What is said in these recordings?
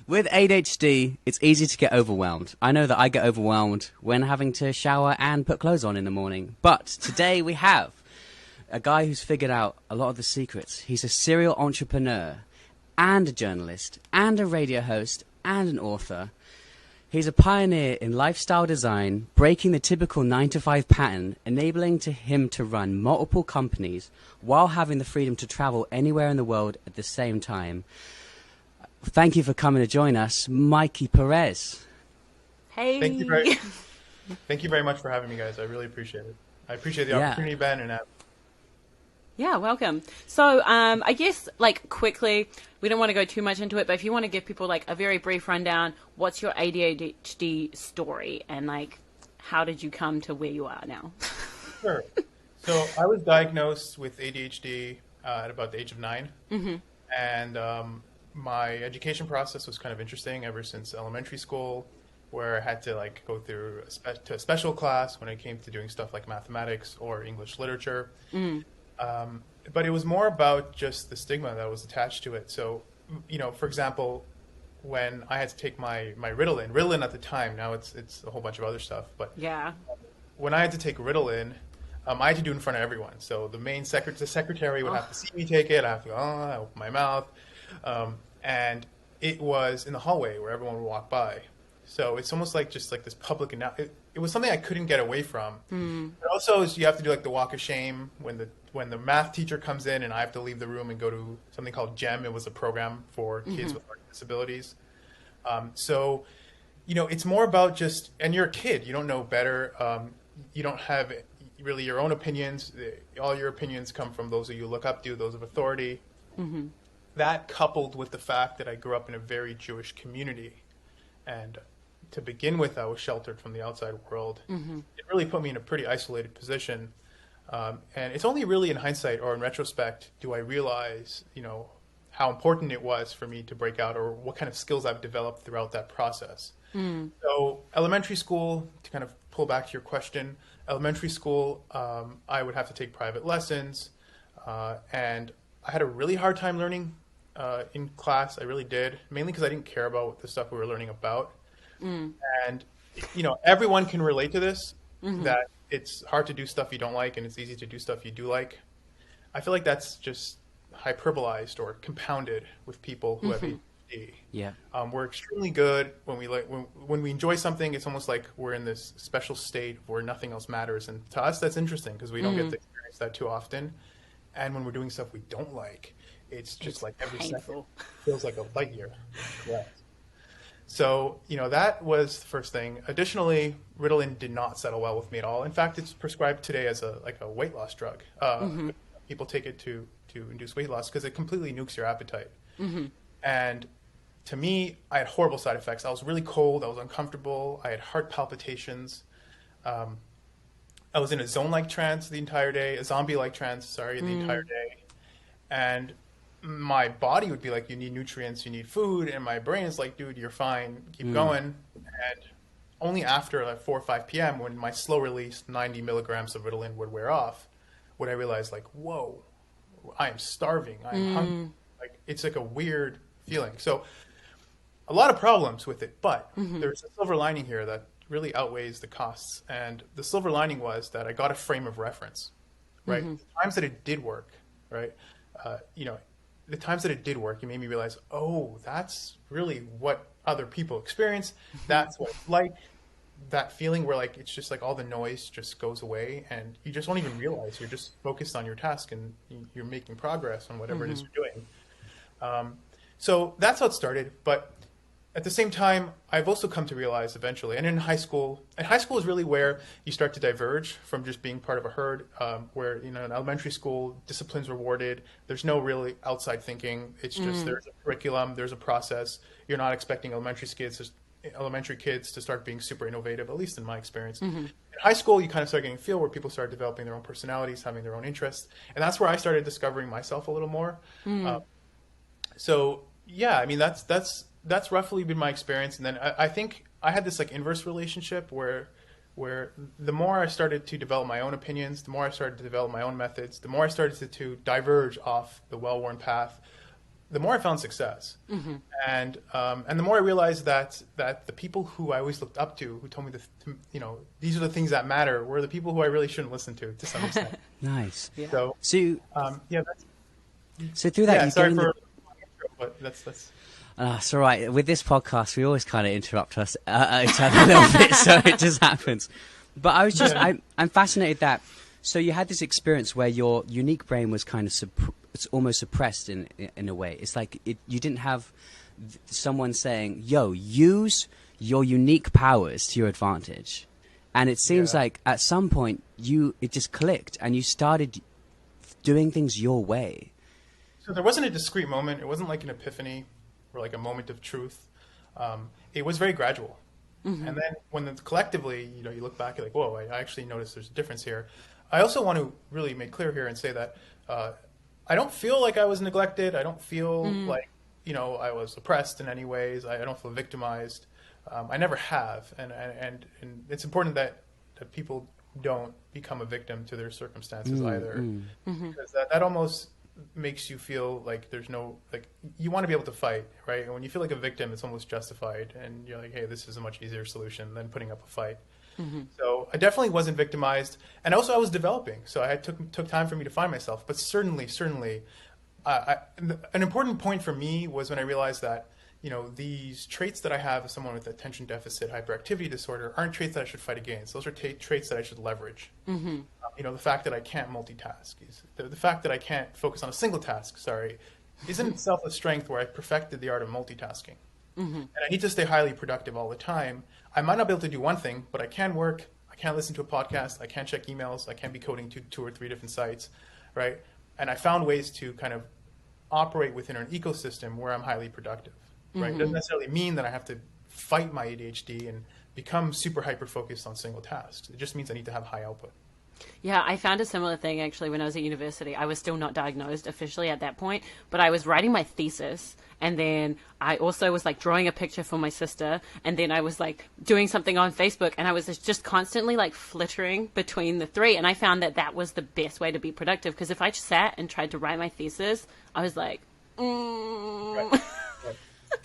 With ADHD, it's easy to get overwhelmed. I know that I get overwhelmed when having to shower and put clothes on in the morning. But today we have a guy who's figured out a lot of the secrets. He's a serial entrepreneur and a journalist and a radio host and an author. He's a pioneer in lifestyle design, breaking the typical 9-to-5 pattern, enabling him to run multiple companies while having the freedom to travel anywhere in the world at the same time. Thank you for coming to join us, Mikey Peres. Hey. Thank you very much for having me, guys. I really appreciate it. I appreciate the opportunity, Ben, and Yeah, welcome. So I guess, quickly, we don't want to go too much into it, but if you want to give people, a very brief rundown, what's your ADHD story, and, how did you come to where you are now? Sure. So I was diagnosed with ADHD at about the age of 9. Mm-hmm. And my education process was kind of interesting ever since elementary school, where I had to, go through a special class when it came to doing stuff like mathematics or English literature. Mm. But it was more about just the stigma that was attached to it. So, for example, when I had to take my Ritalin at the time, now it's a whole bunch of other stuff. But yeah, when I had to take Ritalin, I had to do it in front of everyone. So the secretary would have to see me take it. I have to go, I open my mouth. And it was in the hallway where everyone would walk by. So it's almost like just this public it was something I couldn't get away from. Mm. But also you have to do the walk of shame when the math teacher comes in and I have to leave the room and go to something called GEM. It was a program for kids with learning disabilities. So it's more about and you're a kid, you don't know better. You don't have really your own opinions. All your opinions come from those that you look up to, those of authority. Mm-hmm. That coupled with the fact that I grew up in a very Jewish community, and to begin with, I was sheltered from the outside world. Mm-hmm. It really put me in a pretty isolated position. And it's only really in hindsight or in retrospect do I realize, how important it was for me to break out or what kind of skills I've developed throughout that process. Mm. So elementary school, to kind of pull back to your question, elementary school, I would have to take private lessons. And I had a really hard time learning in class. I really did, mainly because I didn't care about the stuff we were learning about. Mm. And, everyone can relate to this, Mm-hmm. that it's hard to do stuff you don't like and it's easy to do stuff you do like. I feel like that's just hyperbolized or compounded with people who have ADHD. Yeah. We're extremely good when we enjoy something. It's almost like we're in this special state where nothing else matters. And to us, that's interesting because we don't get to experience that too often. And when we're doing stuff we don't like, it's just every painful. second feels like a light year. Correct. So, that was the first thing. Additionally, Ritalin did not settle well with me at all. In fact, it's prescribed today as a weight loss drug. People take it to induce weight loss because it completely nukes your appetite. Mm-hmm. And to me, I had horrible side effects. I was really cold. I was uncomfortable. I had heart palpitations. I was in a zone-like trance the entire day, a zombie-like trance, the entire day. And my body would be like, you need nutrients, you need food. And my brain is like, dude, you're fine. Keep going. And only after 4 or 5 p.m. when my slow release 90 milligrams of Ritalin would wear off, would I realize whoa, I am starving. I am hungry. It's a weird feeling. So a lot of problems with it, but there's a silver lining here that really outweighs the costs. And the silver lining was that I got a frame of reference, right? The times that it did work, right? The times that it did work, it made me realize, oh, that's really what other people experience. That's what it's like. That feeling where it's just all the noise just goes away and you just don't even realize you're just focused on your task and you're making progress on whatever it is you're doing. So that's how it started. But at the same time, I've also come to realize eventually, and in high school is really where you start to diverge from just being part of a herd, where, in elementary school, discipline's rewarded. There's no really outside thinking. It's just there's a curriculum, there's a process. You're not expecting elementary kids to start being super innovative, at least in my experience. In high school, you kind of start getting a feel where people start developing their own personalities, having their own interests. And that's where I started discovering myself a little more. So, yeah, that's roughly been my experience. And then I think I had this inverse relationship where the more I started to develop my own opinions, the more I started to develop my own methods, the more I started to diverge off the well-worn path, the more I found success. And the more I realized that the people who I always looked up to, who told me these are the things that matter, were the people who I really shouldn't listen to some extent. Nice. Yeah. So so through that, sorry for but that's it's all right. With this podcast, we always kind of interrupt each other a little bit, so it just happens. But I was just, I'm fascinated that, so you had this experience where your unique brain was kind of it's almost suppressed in a way. It's like you didn't have someone saying, yo, use your unique powers to your advantage. And it seems like at some point it just clicked and you started doing things your way. So there wasn't a discrete moment. It wasn't like an epiphany or like a moment of truth. It was very gradual. And then when collectively, you look back, you're like, whoa, I actually noticed there's a difference here. I also want to really make clear here and say that I don't feel like I was neglected. I don't feel like, I was oppressed in any ways. I don't feel victimized. I never have. And it's important that people don't become a victim to their circumstances either. Because that almost makes you feel like there's no, like, you want to be able to fight, right? And when you feel like a victim, it's almost justified. And you're like, hey, this is a much easier solution than putting up a fight. So I definitely wasn't victimized. And also I was developing. So I took time for me to find myself. But certainly, an important point for me was when I realized that, these traits that I have as someone with attention deficit hyperactivity disorder aren't traits that I should fight against. Those are traits that I should leverage. The fact that I can't multitask, the fact that I can't focus on a single task, isn't itself a strength where I perfected the art of multitasking. And I need to stay highly productive all the time. I might not be able to do one thing, but I can work. I can't listen to a podcast. I can't check emails. I can't be coding to 2 or 3 different sites, right? And I found ways to kind of operate within an ecosystem where I'm highly productive. Right? It doesn't necessarily mean that I have to fight my ADHD and become super hyper-focused on single tasks. It just means I need to have high output. Yeah, I found a similar thing actually when I was at university. I was still not diagnosed officially at that point, but I was writing my thesis, and then I also was like drawing a picture for my sister, and then I was like doing something on Facebook, and I was just constantly like flittering between the three, and I found that was the best way to be productive, because if I just sat and tried to write my thesis, I was like, Right.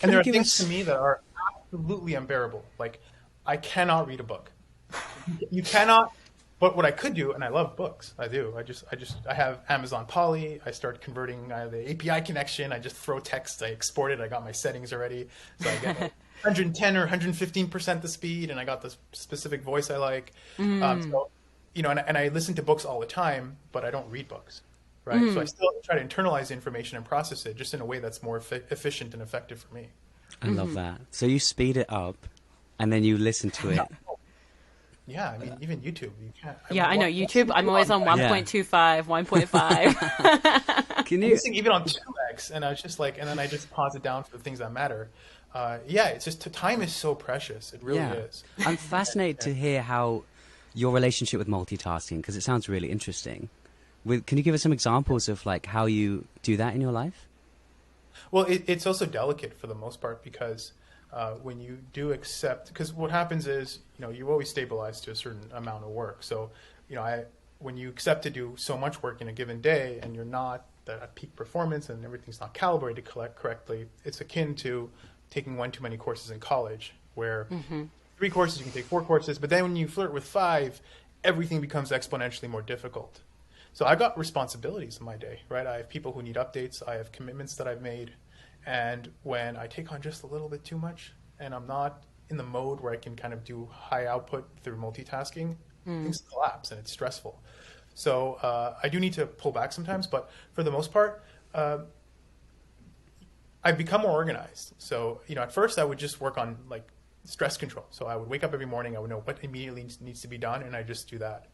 And there are things to me that are absolutely unbearable. Like, I cannot read a book. You cannot. But what I could do, and I love books, I do. I have Amazon Poly. I start converting the API connection. I just throw text. I export it. I got my settings already. So I get 110 or 115% the speed, and I got the specific voice I like. And I listen to books all the time, but I don't read books. Right. So I still try to internalize the information and process it just in a way that's more efficient and effective for me. I love that. So you speed it up and then you listen to it. Yeah, I mean, even YouTube, you can't. I know YouTube. I'm always on 1.25, 1.5. Can you listening even on 2x? And I was just like, and then I just pause it down for the things that matter. It's just time is so precious. It really is. I'm fascinated to hear how your relationship with multitasking, because it sounds really interesting. Can you give us some examples of like how you do that in your life? Well, it's also delicate for the most part because when you do accept, because what happens is, you always stabilize to a certain amount of work. So, when you accept to do so much work in a given day and you're not at peak performance and everything's not calibrated correctly, it's akin to taking 1 too many courses in college where 3 courses, you can take 4 courses, but then when you flirt with 5, everything becomes exponentially more difficult. So I got responsibilities in my day, right? I have people who need updates. I have commitments that I've made. And when I take on just a little bit too much and I'm not in the mode where I can kind of do high output through multitasking, things collapse and it's stressful. So I do need to pull back sometimes, but for the most part, I've become more organized. So, at first I would just work on like stress control. So I would wake up every morning, I would know what immediately needs to be done, and I just do that.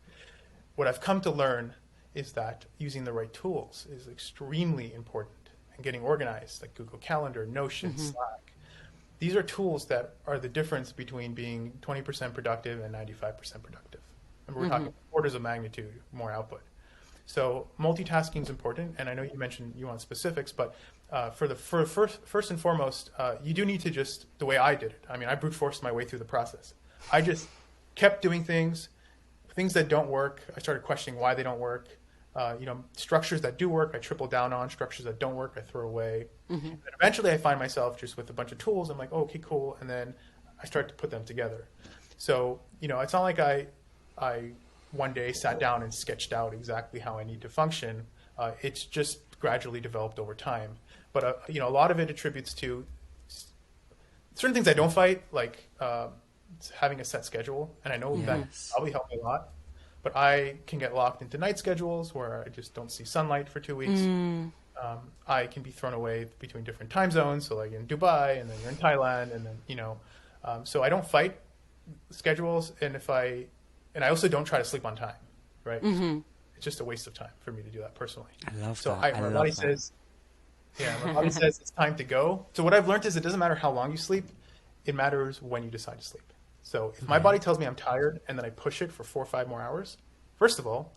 What I've come to learn is that using the right tools is extremely important, and getting organized, like Google Calendar, Notion, Slack. These are tools that are the difference between being 20% productive and 95% productive. And we're talking orders of magnitude more output. So multitasking is important, and I know you mentioned you want specifics, but for first and foremost, you do need to just, the way I did it, I brute forced my way through the process. I just kept doing things that don't work. I started questioning why they don't work. Structures that do work, I triple down on. Structures that don't work, I throw away. And eventually I find myself just with a bunch of tools. I'm like, oh, okay, cool. And then I start to put them together. So, it's not like I one day sat down and sketched out exactly how I need to function. It's just gradually developed over time. But, a lot of it attributes to certain things I don't fight, like having a set schedule. And I know that probably helped me a lot. But I can get locked into night schedules where I just don't see sunlight for 2 weeks. I can be thrown away between different time zones. So like in Dubai, and then you're in Thailand, and then, so I don't fight schedules. And I also don't try to sleep on time, right? It's just a waste of time for me to do that personally. I love so that. my body says it's time to go. So what I've learned is it doesn't matter how long you sleep. It matters when you decide to sleep. So if my body tells me I'm tired and then I push it for 4 or 5 more hours, first of all,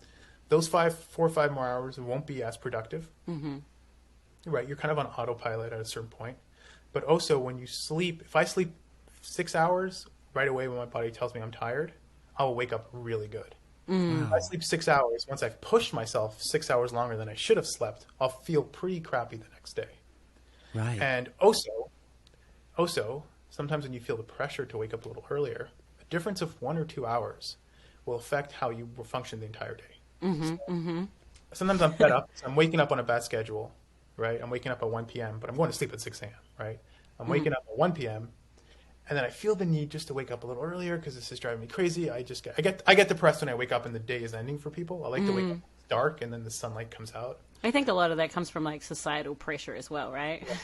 those 4 or 5 more hours won't be as productive. Right? You're kind of on autopilot at a certain point. But also when you sleep, if I sleep 6 hours right away when my body tells me I'm tired, I will wake up really good. If I sleep 6 hours, once I've pushed myself 6 hours longer than I should have slept, I'll feel pretty crappy the next day. Right. And also, sometimes when you feel the pressure to wake up a little earlier, a difference of 1 or 2 hours will affect how you will function the entire day. Sometimes I'm fed up. So I'm waking up on a bad schedule, right? I'm waking up at 1 p.m., but I'm going to sleep at 6 a.m., right? I'm waking up at 1 p.m., and then I feel the need just to wake up a little earlier because this is driving me crazy. I get depressed when I wake up and the day is ending for people. I like to wake up when it's dark and then the sunlight comes out. I think a lot of that comes from like societal pressure as well, right? Yeah.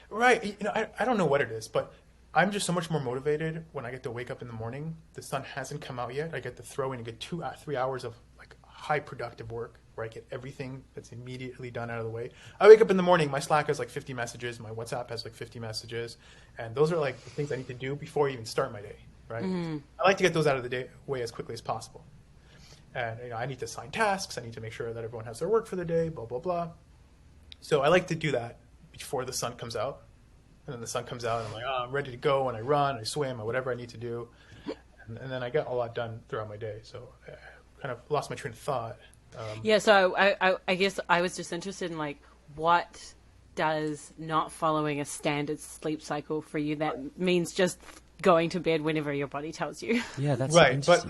Right. I don't know what it is, but I'm just so much more motivated when I get to wake up in the morning. The sun hasn't come out yet. I get to throw in and get 2 or 3 hours of like high productive work where I get everything that's immediately done out of the way. I wake up in the morning, my Slack has like 50 messages, my WhatsApp has like 50 messages, and those are like the things I need to do before I even start my day, right? I like to get those out of the way as quickly as possible. And I need to assign tasks, I need to make sure that everyone has their work for the day, blah, blah, blah. So I like to do that before the sun comes out. And then the sun comes out and I'm like, I'm ready to go, and I run, I swim, or whatever I need to do. And then I get a lot done throughout my day. So I kind of lost my train of thought. So I guess I was just interested in like, what does not following a standard sleep cycle for you? That means just going to bed whenever your body tells you. Yeah, that's right. But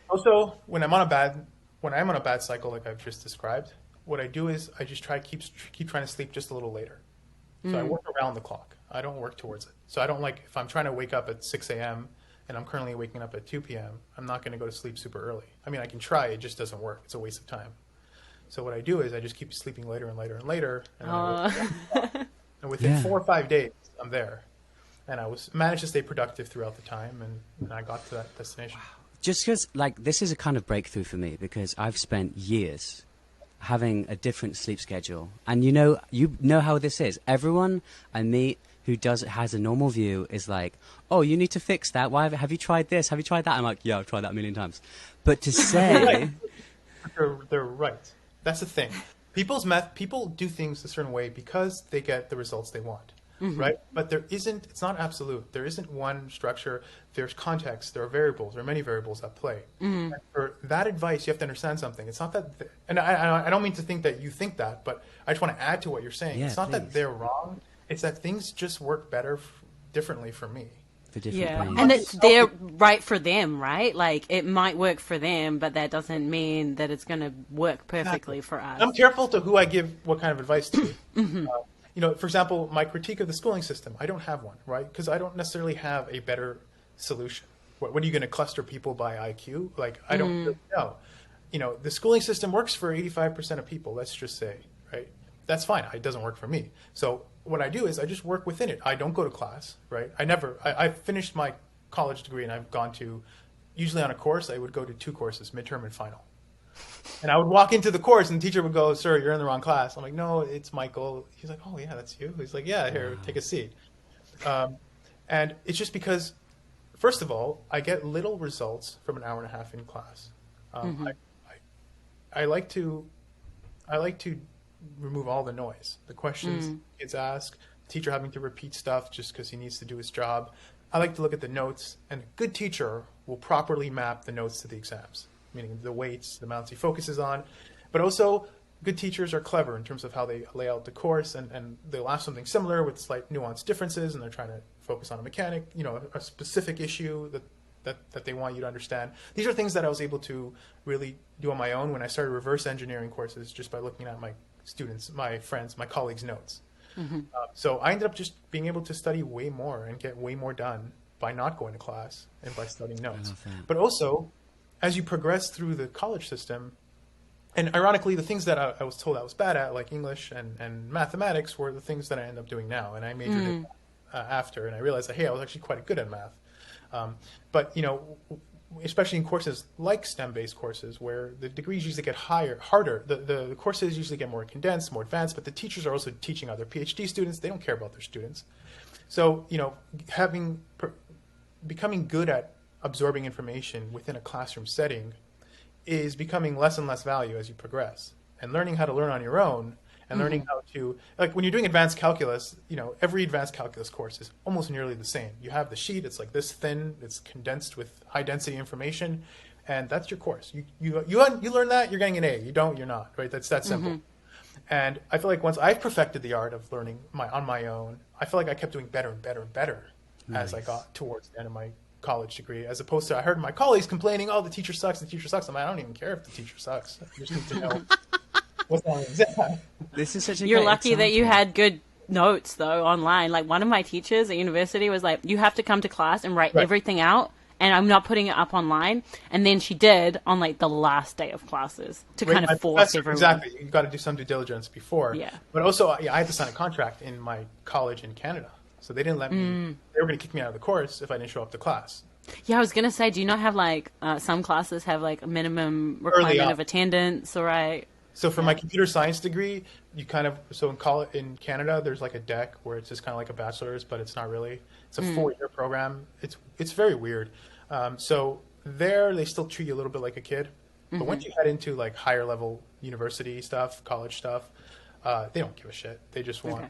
also when I'm on a bad cycle, like I've just described, what I do is I just keep trying to sleep just a little later. So I work around the clock. I don't work towards it. So I don't like, if I'm trying to wake up at 6 a.m. and I'm currently waking up at 2 p.m., I'm not going to go to sleep super early. I mean, I can try, it just doesn't work. It's a waste of time. So what I do is I just keep sleeping later and later and later. And within 4 or 5 days, I'm there. And I managed to stay productive throughout the time, and I got to that destination. Wow. Just because, like, this is a kind of breakthrough for me because I've spent years having a different sleep schedule. And you know how this is. Everyone I meet who has a normal view is like, oh, you need to fix that. Why have you tried this? Have you tried that? I'm like, yeah, I've tried that a million times. But to say... They're right. That's the thing. People do things a certain way because they get the results they want, right? But it's not absolute. There isn't one structure. There's context. There are variables. There are many variables at play. And for that advice, you have to understand something. It's not that, and I don't mean to think that you think that, but I just want to add to what you're saying. Yeah, it's not that they're wrong. It's that things just work better differently for me. And they're right for them, right? Like it might work for them, but that doesn't mean that it's going to work perfectly for us. I'm careful to who I give what kind of advice to. For example, my critique of the schooling system, I don't have one, right? Because I don't necessarily have a better solution. What are you going to cluster people by IQ? Like, I don't really know. The schooling system works for 85% of people, let's just say, right? That's fine. It doesn't work for me. So what I do is I just work within it. I don't go to class, right? I finished my college degree and I've gone to, usually on a course, I would go to 2 courses, midterm and final. And I would walk into the course and the teacher would go, sir, you're in the wrong class. I'm like, no, it's Michael. He's like, oh yeah, that's you. He's like, yeah, here, take a seat. And it's just because, first of all, I get little results from an hour and a half in class. I like to remove all the noise. The questions kids ask, the teacher having to repeat stuff just because he needs to do his job. I like to look at the notes, and a good teacher will properly map the notes to the exams, meaning the weights, the amounts he focuses on. But also, good teachers are clever in terms of how they lay out the course, and they'll ask something similar with slight nuanced differences, and they're trying to focus on a mechanic, a specific issue that they want you to understand. These are things that I was able to really do on my own when I started reverse engineering courses, just by looking at my students, my friends, my colleagues' notes. So I ended up just being able to study way more and get way more done by not going to class and by studying notes. But also, as you progress through the college system, and ironically, the things that I was told I was bad at, like English and mathematics, were the things that I end up doing now. And I majored in after, and I realized that, hey, I was actually quite good at math. But, especially in courses like STEM-based courses, where the degrees usually get harder, the courses usually get more condensed, more advanced, but the teachers are also teaching other PhD students. They don't care about their students. So, becoming good at absorbing information within a classroom setting is becoming less and less value as you progress. And learning how to learn on your own, and learning how to, like when you're doing advanced calculus, every advanced calculus course is almost nearly the same. You have the sheet, it's like this thin, it's condensed with high density information, and that's your course. You learn that, you're getting an A. You don't, you're not, right? That's that simple. And I feel like once I've perfected the art of learning on my own, I feel like I kept doing better and better and better as I got towards the end of my college degree, as opposed to I heard my colleagues complaining, oh, the teacher sucks. I'm like, I don't even care if the teacher sucks. I just need to know what's on the exam. This is such a You're great lucky that example. you had good notes though online. Like one of my teachers at university was like, you have to come to class and write everything out, and I'm not putting it up online. And then she did on like the last day of classes to kind of force everyone. Exactly. You've got to do some due diligence before. Yeah. But also, I had to sign a contract in my college in Canada. So they didn't let me, they were going to kick me out of the course if I didn't show up to class. Yeah, I was going to say, do you not have like, some classes have like a minimum requirement of attendance, all right? So for my computer science degree, you kind of, in Canada, there's like a deck where it's just kind of like a bachelor's, but it's not really. It's a 4-year program. It's very weird. So there, they still treat you a little bit like a kid. But once you head into like higher level university stuff, college stuff, they don't give a shit. They just want,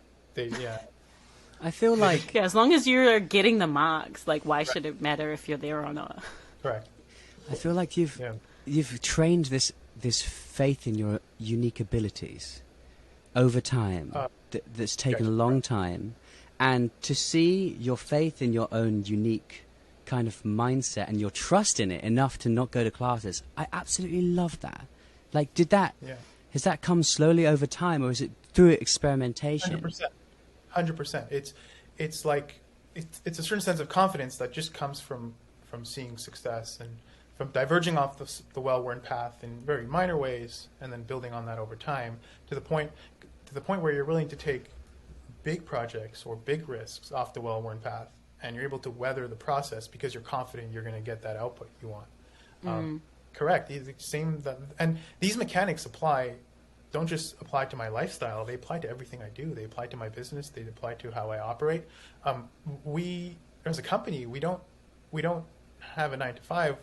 I feel like Yeah, as long as you're getting the marks, like why should it matter if you're there or not? Correct. I feel like you've trained this faith in your unique abilities over time. That's taken a long time, and to see your faith in your own unique kind of mindset and your trust in it enough to not go to classes, I absolutely love that. Like, has that come slowly over time, or is it through experimentation? 100%. It's like it's a certain sense of confidence that just comes from seeing success and from diverging off the well-worn path in very minor ways, and then building on that over time to the point where you're willing to take big projects or big risks off the well-worn path, and you're able to weather the process because you're confident you're going to get that output you want. Correct. And these mechanics don't just apply to my lifestyle. They apply to everything I do. They apply to my business. They apply to how I operate. We, as a company, we don't have a 9 to 5.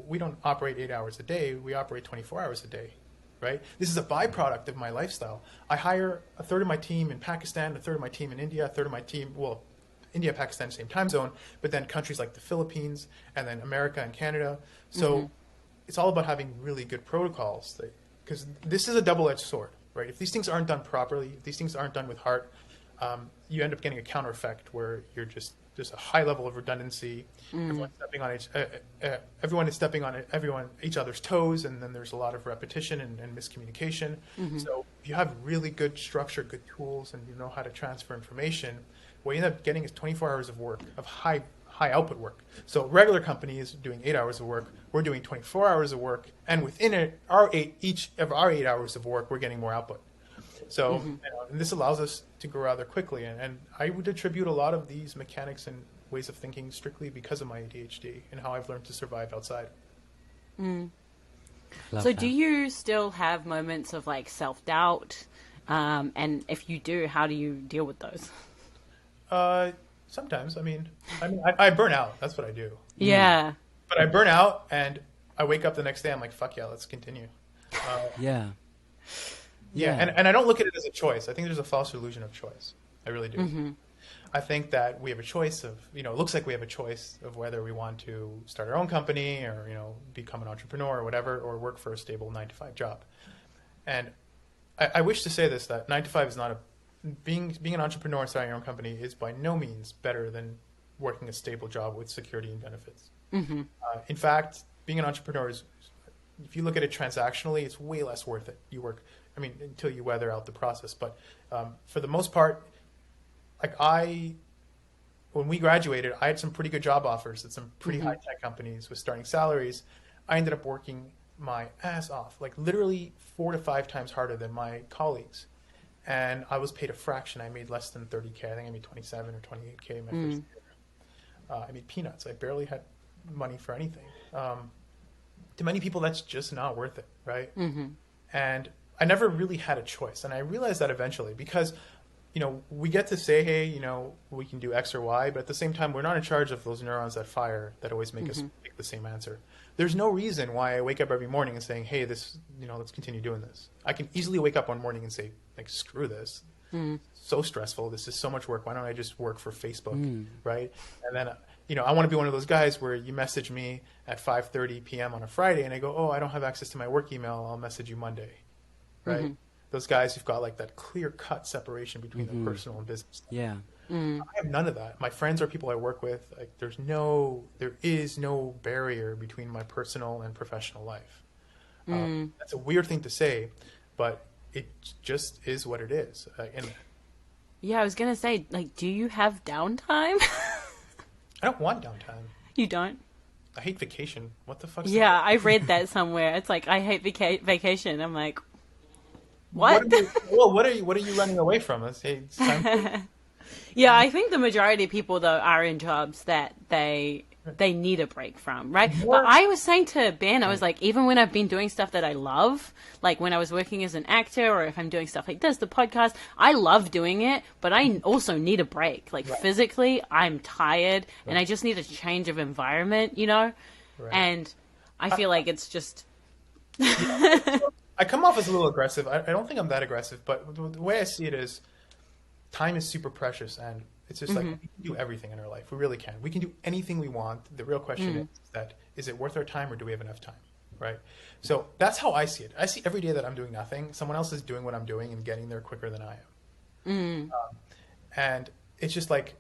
We don't operate 8 hours a day. We operate 24 hours a day, right? This is a byproduct of my lifestyle. I hire a third of my team in Pakistan, a third of my team in India, a third of my team, India, Pakistan, same time zone, but then countries like the Philippines and then America and Canada. So it's all about having really good protocols, because this is a double-edged sword, right? If these things aren't done properly, if these things aren't done with heart, you end up getting a counter effect where you're just a high level of redundancy. Everyone is stepping on each other's toes, and then there's a lot of repetition and miscommunication. So if you have really good structure, good tools, and you know how to transfer information, what you end up getting is 24 hours of work, of high output work. So regular companies doing 8 hours of work, we're doing 24 hours of work, and within each of our 8 hours of work, we're getting more output. So and this allows us to grow rather quickly, and I would attribute a lot of these mechanics and ways of thinking strictly because of my ADHD and how I've learned to survive outside. So do you still have moments of like self-doubt? And if you do, how do you deal with those? Sometimes. I burn out. That's what I do. Yeah. But I burn out, and I wake up the next day, I'm like, fuck yeah, let's continue. And I don't look at it as a choice. I think there's a false illusion of choice. I really do. I think that we have a choice of, it looks like we have a choice of whether we want to start our own company or, become an entrepreneur or whatever, or work for a stable 9 to 5 job. And I wish to say this, that 9 to 5 is not being an entrepreneur and starting your own company is by no means better than working a stable job with security and benefits. Mm-hmm. In fact, being an entrepreneur is, if you look at it transactionally, it's way less worth it. You work, I mean, until you weather out the process. But for the most part, like when we graduated, I had some pretty good job offers at some pretty high tech companies with starting salaries. I ended up working my ass off, like literally 4 to 5 times harder than my colleagues. And I was paid a fraction. I made less than 30K. I think I made 27 or 28K my first year. I made peanuts. I barely had money for anything. To many people, that's just not worth it, right? Mm-hmm. And I never really had a choice. And I realized that eventually because, you know, we get to say, hey, you know, we can do X or Y, but at the same time, we're not in charge of those neurons that fire that always make us make the same answer. There's no reason why I wake up every morning and saying, hey, this, you know, let's continue doing this. I can easily wake up one morning and say, like, screw this. So stressful. This is so much work. Why don't I just work for Facebook, right? And then, you know, I want to be one of those guys where you message me at 5:30 p.m. on a Friday and I go, oh, I don't have access to my work email. I'll message you Monday, right? Those guys who've got like that clear-cut separation between the personal and business. Yeah. I have none of that. My friends are people I work with. Like, there is no barrier between my personal and professional life. That's a weird thing to say, but it just is what it is. Yeah, I was gonna say, like, do you have downtime? I don't want downtime. You don't? I hate vacation. What the fuck? Yeah, I read that somewhere. It's like, I hate vacation. I'm like, what? What are you running away from? It's time Yeah, I think the majority of people, though, are in jobs that they need a break from, right? But I was saying to Ben, I was like, even when I've been doing stuff that I love, like when I was working as an actor or if I'm doing stuff like this, the podcast, I love doing it, but I also need a break. Like physically, I'm tired and I just need a change of environment, you know? Right. And I feel like it's just... I come off as a little aggressive. I don't think I'm that aggressive, but the way I see it is time is super precious, and it's just like we can do everything in our life. We really can. We can do anything we want. The real question is it worth our time or do we have enough time, right? So that's how I see it. I see every day that I'm doing nothing, someone else is doing what I'm doing and getting there quicker than I am. And it's just like,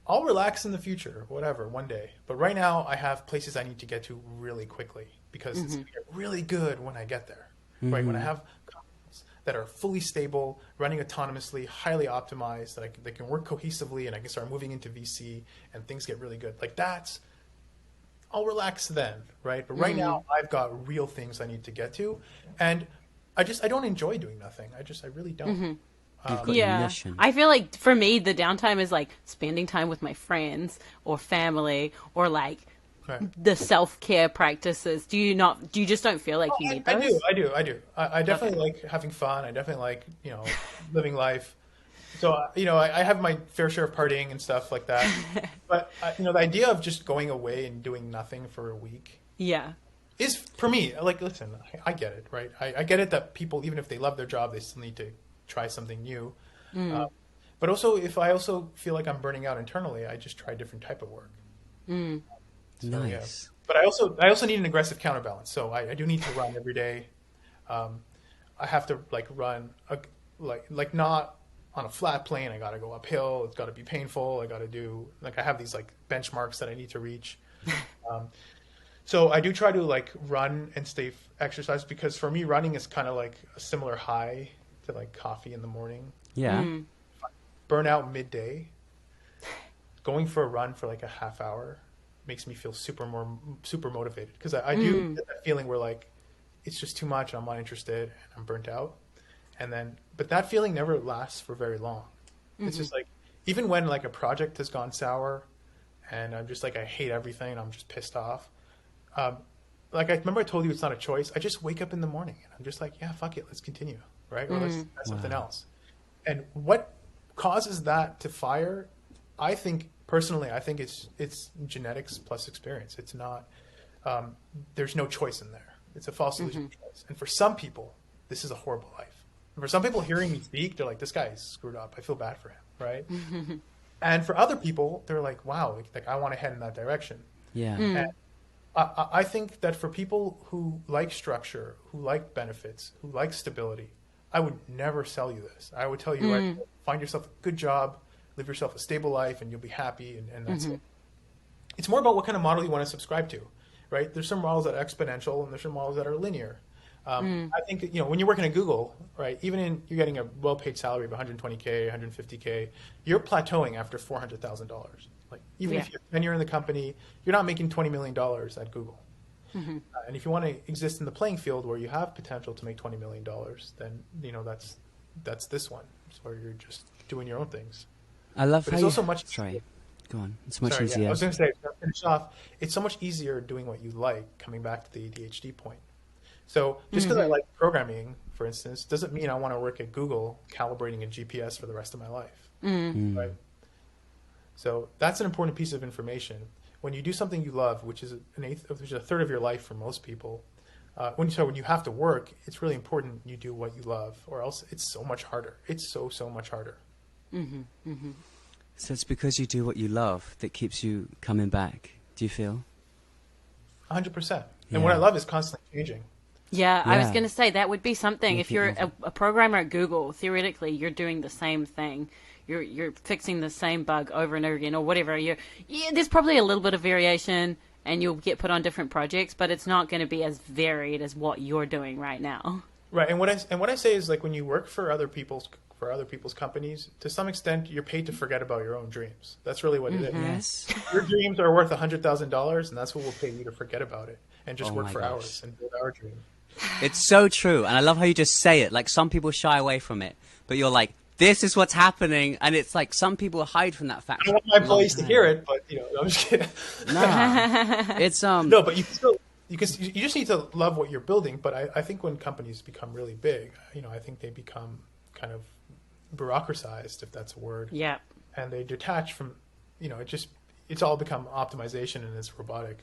I'll relax in the future, whatever, one day. But right now I have places I need to get to really quickly because it's going to get really good when I get there, right? When I have companies that are fully stable, running autonomously, highly optimized, that they can work cohesively, and I can start moving into VC and things get really good. Like that's, I'll relax then, right? But right now I've got real things I need to get to, and I don't enjoy doing nothing. I really don't. Yeah, I feel like for me the downtime is like spending time with my friends or family or like the self-care practices. Do you just don't feel like you need those? I do. I definitely like having fun. I definitely like, living life. So, I have my fair share of partying and stuff like that. But, the idea of just going away and doing nothing for a week. Yeah. Is, for me, like, listen, I get it, right? I get it that people, even if they love their job, they still need to try something new. But also, if I also feel like I'm burning out internally, I just try a different type of work. So, nice. Yeah. But I also need an aggressive counterbalance. So I do need to run every day. I have to run like not on a flat plane. I got to go uphill. It's got to be painful. I got to do I have these benchmarks that I need to reach. So I do try to run and stay exercise, because for me running is kind of like a similar high to coffee in the morning. Yeah. Burnout midday. Going for a run for a half hour makes me feel super motivated, because I do get that feeling where it's just too much and I'm not interested and I'm burnt out. But that feeling never lasts for very long. It's just even when a project has gone sour and I'm just I hate everything and I'm just pissed off. I remember I told you it's not a choice. I just wake up in the morning and I'm just yeah, fuck it, let's continue, right? Or let's try something else. And what causes that to fire, personally, I think it's genetics plus experience. It's not, there's no choice in there. It's a false illusion of choice. And for some people, this is a horrible life. And for some people hearing me speak, they're like, this guy is screwed up. I feel bad for him, right? And for other people, they're like, wow, I want to head in that direction. Yeah. And I think that for people who like structure, who like benefits, who like stability, I would never sell you this. I would tell you, like, find yourself a good job, live yourself a stable life, and you'll be happy, and that's it. It's more about what kind of model you want to subscribe to, right? There's some models that are exponential, and there's some models that are linear. I think, you know, when you're working at Google, right, you're getting a well-paid salary of 120K, 150K, you're plateauing after $400,000. Like, even if you're tenure in the company, you're not making $20 million at Google. And if you want to exist in the playing field where you have potential to make $20 million, then, you know, that's this one. So you're just doing your own things. I love but how it's also much. Sorry, go on. It's much Sorry, easier. yeah. I was going to say, to finish off, it's so much easier doing what you like, coming back to the ADHD point. So just because I like programming, for instance, doesn't mean I want to work at Google calibrating a GPS for the rest of my life. Right? So that's an important piece of information. When you do something you love, which is a third of your life for most people, when you have to work, it's really important you do what you love, or else it's so much harder. It's so much harder. So it's because you do what you love that keeps you coming back, do you feel? 100%. And what I love is constantly changing. Yeah, I was going to say that would be something. If you're a programmer at Google, theoretically, you're doing the same thing. You're fixing the same bug over and over again, or whatever. There's probably a little bit of variation, and you'll get put on different projects, but it's not going to be as varied as what you're doing right now. Right, and what I say is, like, when you work for other people's companies, to some extent, you're paid to forget about your own dreams. That's really what it is. Yes. Your dreams are worth $100,000, and that's what will pay you to forget about it and just work for hours and build our dream. It's so true, and I love how you just say it. Like, some people shy away from it, but you're like, this is what's happening, and it's like some people hide from that fact. I don't want my employees to hear it, but, you know, I'm just kidding. Nah. It's No, but you just need to love what you're building. But I think when companies become really big, you know, I think they become kind of bureaucratized, if that's a word. Yeah. And they detach from, you know, it's all become optimization, and it's robotic.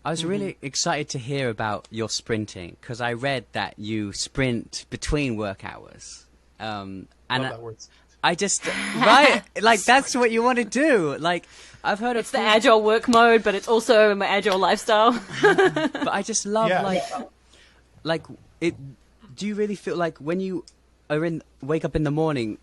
I was really excited to hear about your sprinting, because I read that you sprint between work hours. And Love that word. I just, right, like, that's what you want to do. Like, I've heard it's the agile work mode, but it's also my agile lifestyle. But I just love, like it. Do you really feel like when you wake up in the morning,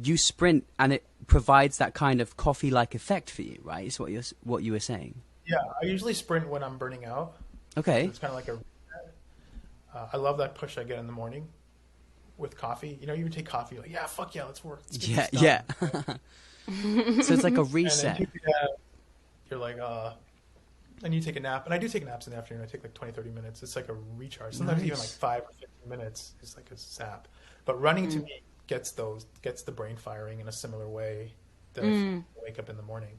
you sprint and it provides that kind of coffee-like effect for you, right? Is what you were saying. Yeah, I usually sprint when I'm burning out. Okay. So it's kind of like I love that push I get in the morning with coffee. You know, you would take coffee, like, yeah, fuck yeah, let's work. Let's get this done. So it's like a reset. And then you're like, and you take a nap. And I do take naps in the afternoon. I take like 20, 30 minutes. It's like a recharge. Sometimes even like 5 or 15 minutes is like a zap. But running to me gets the brain firing in a similar way that I wake up in the morning.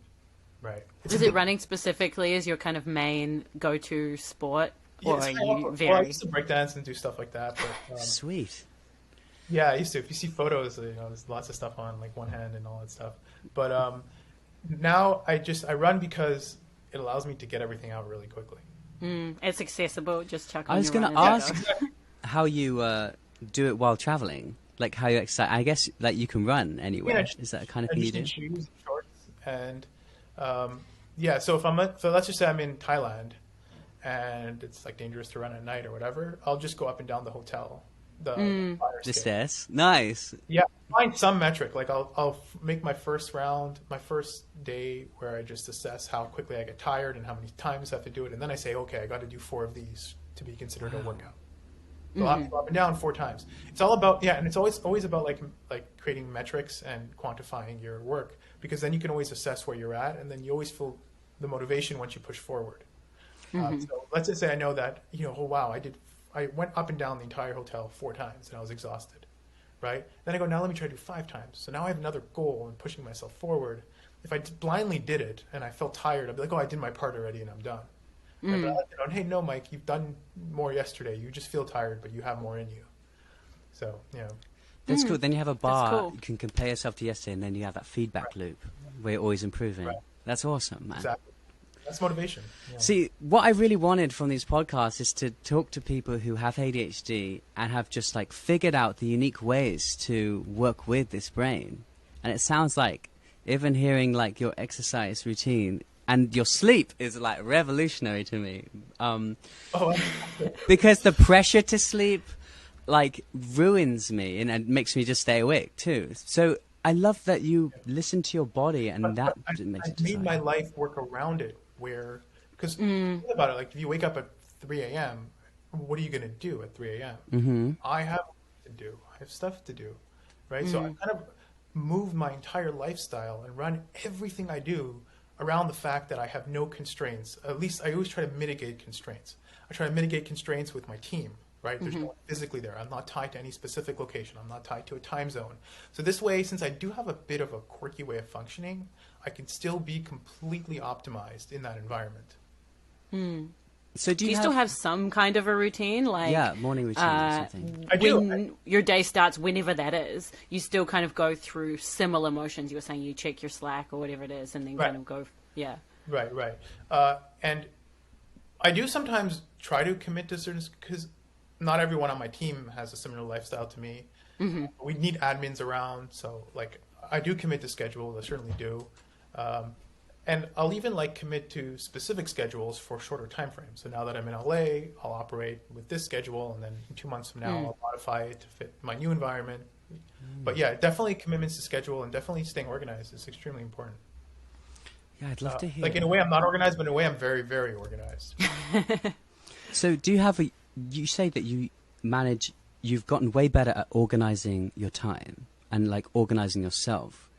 Right. Is it running specifically as your kind of main go-to sport? Or are you very... Well, I used to breakdance and do stuff like that. But, Sweet. Yeah, I used to. If you see photos, you know, there's lots of stuff on, like, one hand and all that stuff. But now I run because it allows me to get everything out really quickly. It's accessible. Just chuck on I was going to ask how you do it while traveling. Like, how you exercise. I guess, like, you can run anywhere. Is that the kind of thing you do? Shoes and shorts. And, so let's just say I'm in Thailand and it's, like, dangerous to run at night or whatever. I'll just go up and down the hotel. The stairs. Nice. Yeah, find some metric. Like I'll make my first day where I just assess how quickly I get tired and how many times I have to do it, and then I say, okay, I got to do 4 of these to be considered a workout. So I'll have to go up and down 4 times. It's all about and it's always about like creating metrics and quantifying your work, because then you can always assess where you're at, and then you always feel the motivation once you push forward. So let's just say I know that, you know, oh wow, I went up and down the entire hotel 4 times and I was exhausted, right? Then I go, now let me try to do 5 times. So now I have another goal and pushing myself forward. If I blindly did it and I felt tired, I'd be like, oh, I did my part already and I'm done. Right? But I let it on, hey, no, Mike, you've done more yesterday. You just feel tired, but you have more in you. So, you know. That's cool. Then you have a bar. Cool. You can compare yourself to yesterday, and then you have that feedback loop where you're always improving. Right. That's awesome, man. Exactly. That's motivation. Yeah. See, what I really wanted from these podcasts is to talk to people who have ADHD and have just, like, figured out the unique ways to work with this brain. And it sounds like even hearing, like, your exercise routine and your sleep is, like, revolutionary to me. Because the pressure to sleep, like ruins me and makes me just stay awake too. So I love that you listen to your body, and that makes it I made decide. my life work around it, where, because think about it, like if you wake up at 3 a.m., what are you going to do at 3 a.m.? Mm-hmm. I have to do. I have stuff to do, right? So I kind of move my entire lifestyle and run everything I do around the fact that I have no constraints. At least I always try to mitigate constraints. I try to mitigate constraints with my team, right? There's no one physically there. I'm not tied to any specific location. I'm not tied to a time zone. So this way, since I do have a bit of a quirky way of functioning, I can still be completely optimized in that environment. So Do you still have some kind of a routine? Like, yeah, morning routine or something? I do. when your day starts, whenever that is, you still kind of go through similar motions. You were saying you check your Slack or whatever it is, and then Right. kind of go, yeah. Right. And I do sometimes try to commit to certain, because not everyone on my team has a similar lifestyle to me. We need admins around, so like I do commit to schedules. I certainly do, and I'll even like commit to specific schedules for shorter time frames. So now that I'm in LA, I'll operate with this schedule, and then 2 months from now, I'll modify it to fit my new environment. But yeah, definitely commitments to schedule and definitely staying organized is extremely important. Yeah, I'd love to hear. Like in a way, I'm not organized, but in a way, I'm very, very organized. So do you have you say that you've gotten way better at organizing your time and like organizing yourself.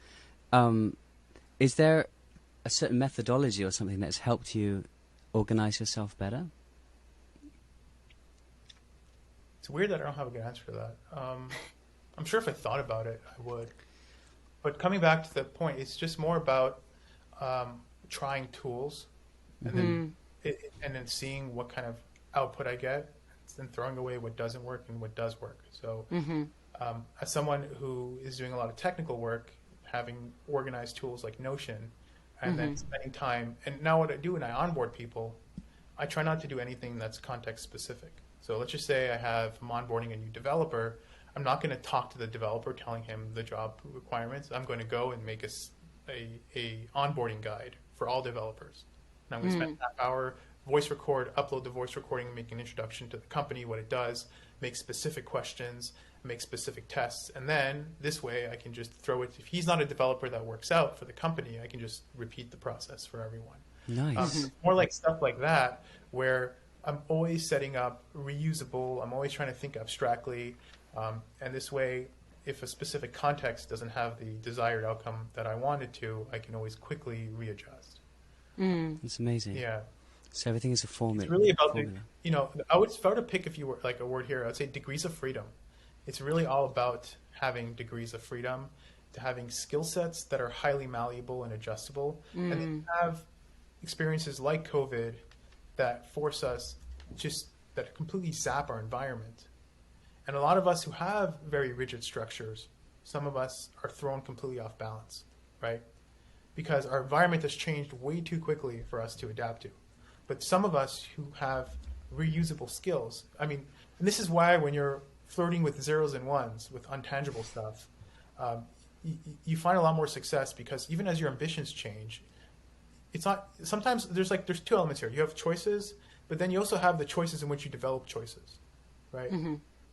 Is there a certain methodology or something that's helped you organize yourself better? It's weird that I don't have a good answer to that. I'm sure if I thought about it, I would. But coming back to the point, it's just more about trying tools and then seeing what kind of output I get, and throwing away what doesn't work and what does work. So as someone who is doing a lot of technical work, having organized tools like Notion, and then spending time, and now what I do when I onboard people, I try not to do anything that's context specific. So let's just say I'm onboarding a new developer. I'm not going to talk to the developer telling him the job requirements. I'm going to go and make a onboarding guide for all developers. And I'm going to spend a half hour, voice record, upload the voice recording, make an introduction to the company, what it does, make specific questions, make specific tests. And then this way I can just throw it. If he's not a developer that works out for the company, I can just repeat the process for everyone. Nice. More like stuff like that, where I'm always setting up reusable. I'm always trying to think abstractly. And this way, if a specific context doesn't have the desired outcome that I wanted to, I can always quickly readjust. It's amazing. Yeah. So everything is a formula. It's really about if I were to pick like a word here, I'd say degrees of freedom. It's really all about having degrees of freedom, to having skill sets that are highly malleable and adjustable, and then have experiences like COVID that force us that completely zap our environment. And a lot of us who have very rigid structures, some of us are thrown completely off balance, right? Because our environment has changed way too quickly for us to adapt to. But some of us who have reusable skills, and this is why when you're flirting with zeros and ones, with untangible stuff, you find a lot more success, because even as your ambitions change, it's not, sometimes there's two elements here. You have choices, but then you also have the choices in which you develop choices, right?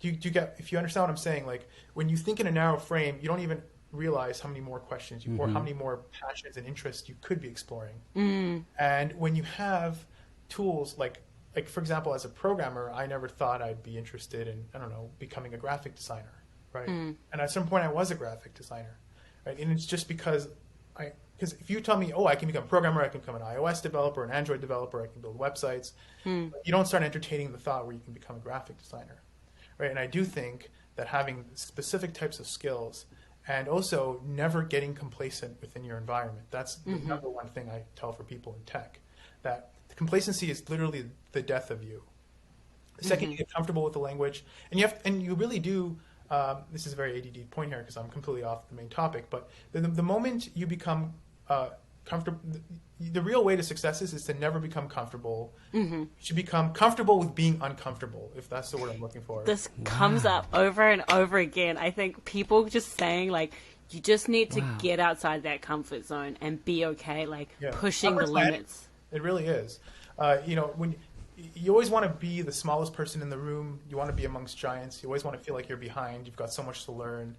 Do you get, if you understand what I'm saying, like when you think in a narrow frame, you don't even realize how many more questions or how many more passions and interests you could be exploring. And when you have tools like for example, as a programmer, I never thought I'd be interested in, becoming a graphic designer, right? And at some point I was a graphic designer, right? And it's just because if you tell me, I can become a programmer, I can become an iOS developer, an Android developer, I can build websites, you don't start entertaining the thought where you can become a graphic designer, right? And I do think that having specific types of skills and also never getting complacent within your environment, that's the number one thing I tell for people in tech, that complacency is literally the death of you. The second you get comfortable with the language, and you really do, this is a very ADD point here because I'm completely off the main topic, but the moment you become comfortable, the real way to success is to never become comfortable. You should become comfortable with being uncomfortable, if that's the word I'm looking for. This comes up over and over again. I think people just saying you just need to get outside that comfort zone and be okay, pushing the limits. It really is. you always want to be the smallest person in the room. You want to be amongst giants. You always want to feel like you're behind. You've got so much to learn.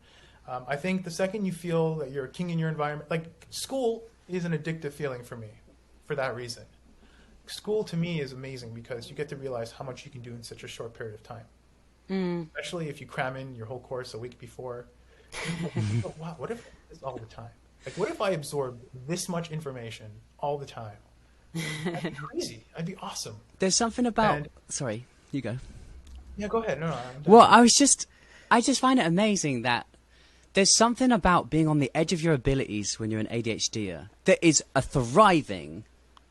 I think the second you feel that you're a king in your environment, like school is an addictive feeling for me for that reason. School to me is amazing because you get to realize how much you can do in such a short period of time. Especially if you cram in your whole course a week before. Wow, what if it's all the time? Like, what if I absorb this much information all the time? That'd be crazy. That'd be awesome. There's something about... Sorry, you go. Yeah, go ahead. No, Well, I just find it amazing that there's something about being on the edge of your abilities when you're an ADHDer that is a thriving,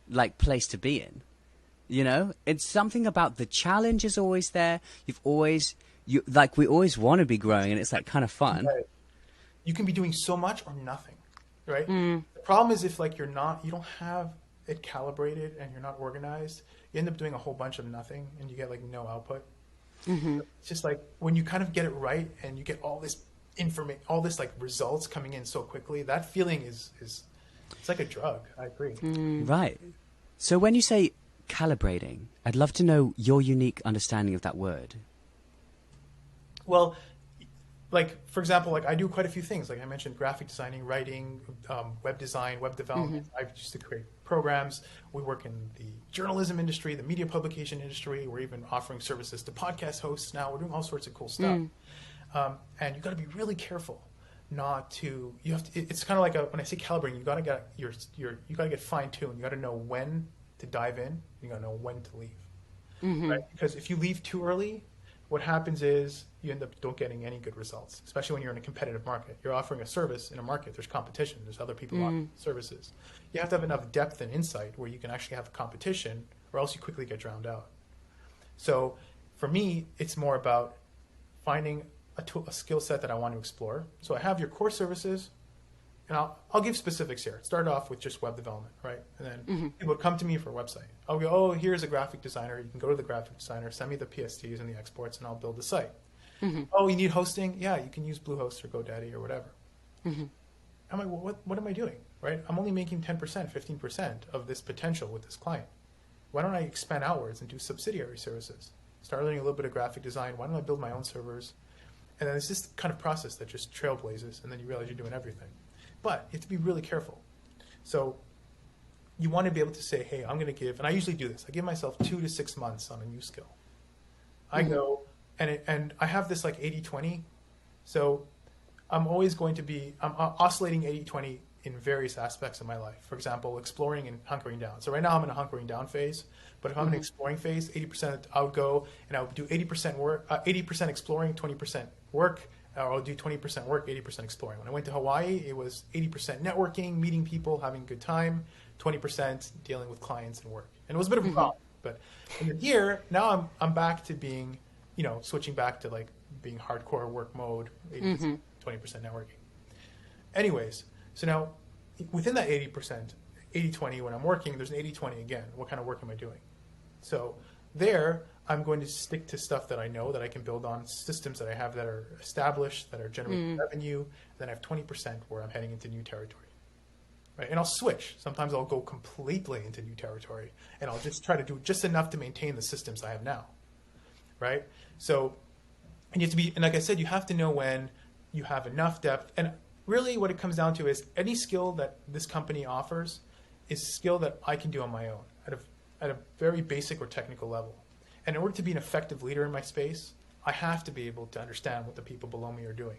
like, place to be in. You know, it's something about the challenge is always there. We always want to be growing, and it's like kind of fun. Right. You can be doing so much or nothing, right? The problem is if like you don't have it calibrated and you're not organized, you end up doing a whole bunch of nothing and you get like no output. It's just like when you kind of get it right and you get all this information, all this like results coming in so quickly, that feeling is it's like a drug. I agree. Right. So when you say calibrating, I'd love to know your unique understanding of that word. Well, like, for example, like I do quite a few things. Like I mentioned, graphic designing, writing, web design, web development. I used to create programs. We work in the journalism industry, the media publication industry. We're even offering services to podcast hosts now. We're doing all sorts of cool stuff. And you got to be really careful not to. You have to. It's kind of like when I say calibrating, you got to get you got to get fine tuned. You got to know when to dive in. You got to know when to leave. Right? Because if you leave too early, what happens is you end up don't getting any good results, especially when you're in a competitive market. You're offering a service in a market. There's competition. There's other people offering services. You have to have enough depth and insight where you can actually have a competition, or else you quickly get drowned out. So for me, it's more about finding a skill set that I want to explore. So I have your core services, and I'll give specifics here. Start off with just web development, right? And then people would come to me for a website. I'll go, oh, here's a graphic designer. You can go to the graphic designer, send me the PSTs and the exports, and I'll build the site. Oh, you need hosting? Yeah, you can use Bluehost or GoDaddy or whatever. I'm like, well, what am I doing, right? I'm only making 10%, 15% of this potential with this client. Why don't I expand outwards and do subsidiary services? Start learning a little bit of graphic design. Why don't I build my own servers? And then it's this kind of process that just trailblazes, and then you realize you're doing everything. But you have to be really careful. So you want to be able to say, hey, I'm going to give, and I usually do this. I give myself 2 to 6 months on a new skill. I go, and I have this like 80-20. So I'm always going to be, I'm oscillating 80-20 in various aspects of my life. For example, exploring and hunkering down. So right now I'm in a hunkering down phase. But if I'm in an exploring phase, 80% I would go and I would do 80% work, 80% exploring, 20% work. Or I'll do 20% work, 80% exploring. When I went to Hawaii, it was 80% networking, meeting people, having a good time, 20% dealing with clients and work. And it was a bit of a problem. But in here, now I'm back to being, switching back to like being hardcore work mode, 80%, 20% networking. Anyways, so now within that 80%, 80-20, when I'm working, there's an 80-20 again. What kind of work am I doing? So there, I'm going to stick to stuff that I know that I can build on, systems that I have that are established, that are generating revenue. Then I have 20% where I'm heading into new territory. Right? And I'll switch. Sometimes I'll go completely into new territory, and I'll just try to do just enough to maintain the systems I have now. Right? So, and you have to be, and like I said, you have to know when you have enough depth. And really what it comes down to is any skill that this company offers is a skill that I can do on my own at a very basic or technical level. And in order to be an effective leader in my space, I have to be able to understand what the people below me are doing.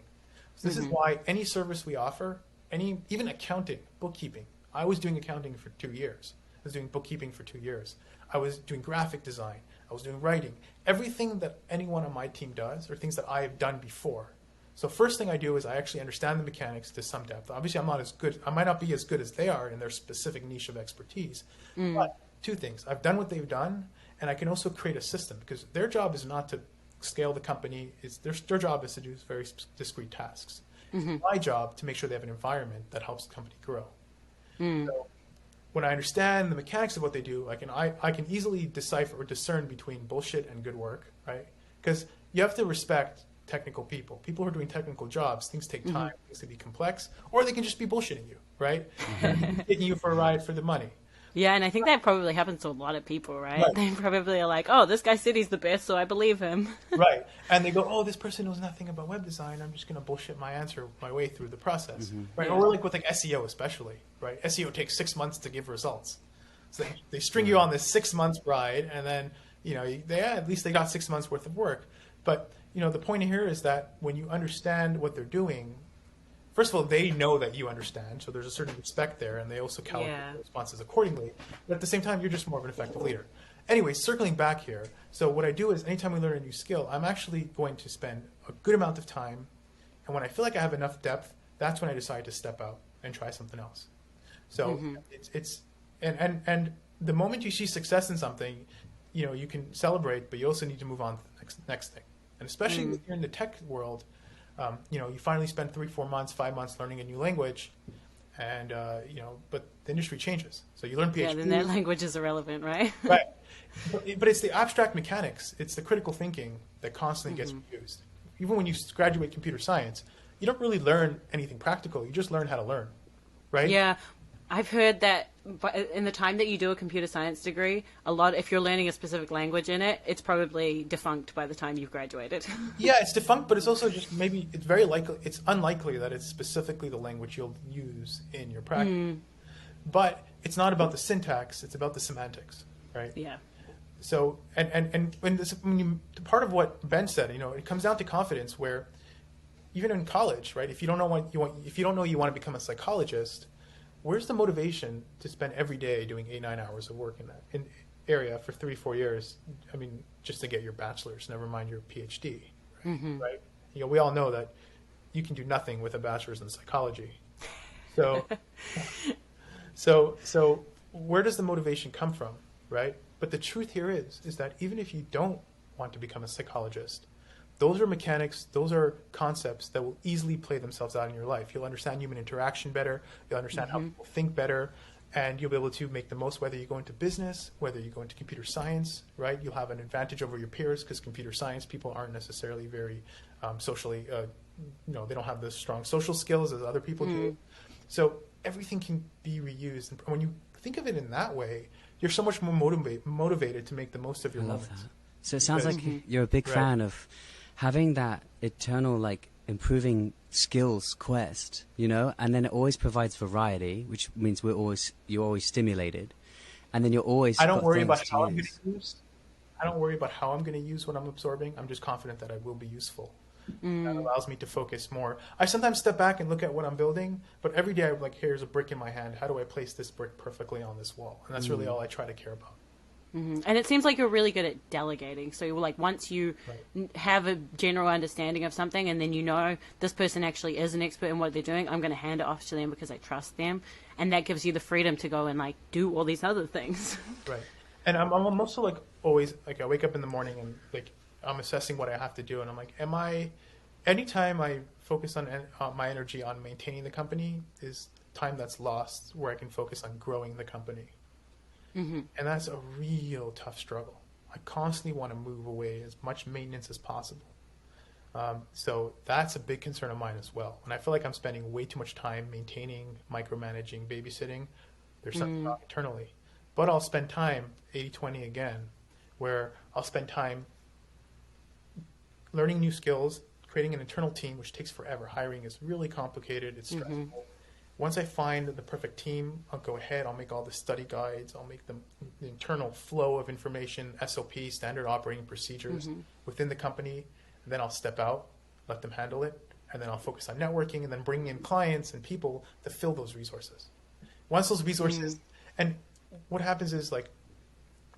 So this is why any service we offer, even accounting, bookkeeping. I was doing accounting for 2 years. I was doing bookkeeping for 2 years. I was doing graphic design. I was doing writing. Everything that anyone on my team does are things that I have done before. So first thing I do is I actually understand the mechanics to some depth. Obviously, I'm not as good. I might not be as good as they are in their specific niche of expertise. But 2 things. I've done what they've done, and I can also create a system because their job is not to scale the company. Their job is to do very discrete tasks. It's my job to make sure they have an environment that helps the company grow. So when I understand the mechanics of what they do, I can easily decipher or discern between bullshit and good work, right? Because you have to respect technical people. People who are doing technical jobs, things take time, things can be complex, or they can just be bullshitting you, right? Taking you for a ride for the money. Yeah, and I think that probably happens to a lot of people, right? Right. They probably are like, oh, this guy said he's the best, so I believe him. Right. And they go, oh, this person knows nothing about web design. I'm just going to bullshit my way through the process. Right. Yeah. Or like with like SEO especially, right? SEO takes 6 months to give results. So they string you on this 6 months ride, and then, at least they got 6 months worth of work. But, the point here is that when you understand what they're doing, first of all, they know that you understand, so there's a certain respect there, and they also calibrate the responses accordingly. But at the same time, you're just more of an effective leader. Anyway, circling back here, so what I do is anytime we learn a new skill, I'm actually going to spend a good amount of time, and when I feel like I have enough depth, that's when I decide to step out and try something else. So and the moment you see success in something, you can celebrate, but you also need to move on to the next thing. And especially if you're in the tech world, you finally spend 3, 4 months, 5 months learning a new language, and but the industry changes. So you learn PHP. Yeah, then that language is irrelevant, right? Right. But it's the abstract mechanics, it's the critical thinking that constantly gets used. Even when you graduate computer science, you don't really learn anything practical. You just learn how to learn, right? Yeah, I've heard that in the time that you do a computer science degree, if you're learning a specific language in it, it's probably defunct by the time you've graduated. Yeah, it's defunct, but it's also just it's unlikely that it's specifically the language you'll use in your practice. But it's not about the syntax, it's about the semantics, right? Yeah. So, part of what Ben said, it comes down to confidence, where even in college, right? If you don't know you want to become a psychologist, where's the motivation to spend every day doing 8-9 hours of work in that area for 3-4 years? I mean, just to get your bachelor's, never mind your PhD, right? We all know that you can do nothing with a bachelor's in psychology. So where does the motivation come from, right? But the truth here is that even if you don't want to become a psychologist, those are mechanics, those are concepts that will easily play themselves out in your life. You'll understand human interaction better, you'll understand how people think better, and you'll be able to make the most, whether you go into business, whether you go into computer science, right? You'll have an advantage over your peers, because computer science people aren't necessarily very socially, they don't have the strong social skills as other people do. So everything can be reused. And when you think of it in that way, you're so much more motivated to make the most of your moments. That. So it sounds like you're a big fan of having that eternal, improving skills quest, and then it always provides variety, which means you're always stimulated, and then you're always. I don't worry about how I'm going to use. I don't worry about how I'm going to use what I'm absorbing. I'm just confident that I will be useful. That allows me to focus more. I sometimes step back and look at what I'm building, but every day I'm like, here's a brick in my hand. How do I place this brick perfectly on this wall? And that's really all I try to care about. And it seems like you're really good at delegating. So once you have a general understanding of something, and then this person actually is an expert in what they're doing, I'm going to hand it off to them because I trust them. And that gives you the freedom to go and do all these other things. Right. And I'm also always I wake up in the morning and I'm assessing what I have to do, and I'm like, anytime I focus on my energy on maintaining the company is time that's lost where I can focus on growing the company. And that's a real tough struggle. I constantly want to move away as much maintenance as possible. So that's a big concern of mine as well. And I feel like I'm spending way too much time maintaining, micromanaging, babysitting. There's something wrong internally. But I'll spend time, 80-20 again, where I'll spend time learning new skills, creating an internal team, which takes forever. Hiring is really complicated. It's stressful. Once I find the perfect team, I'll go ahead, I'll make all the study guides, I'll make the internal flow of information, SOP, standard operating procedures within the company, and then I'll step out, let them handle it, and then I'll focus on networking and then bringing in clients and people to fill those resources. Once those resources, and what happens is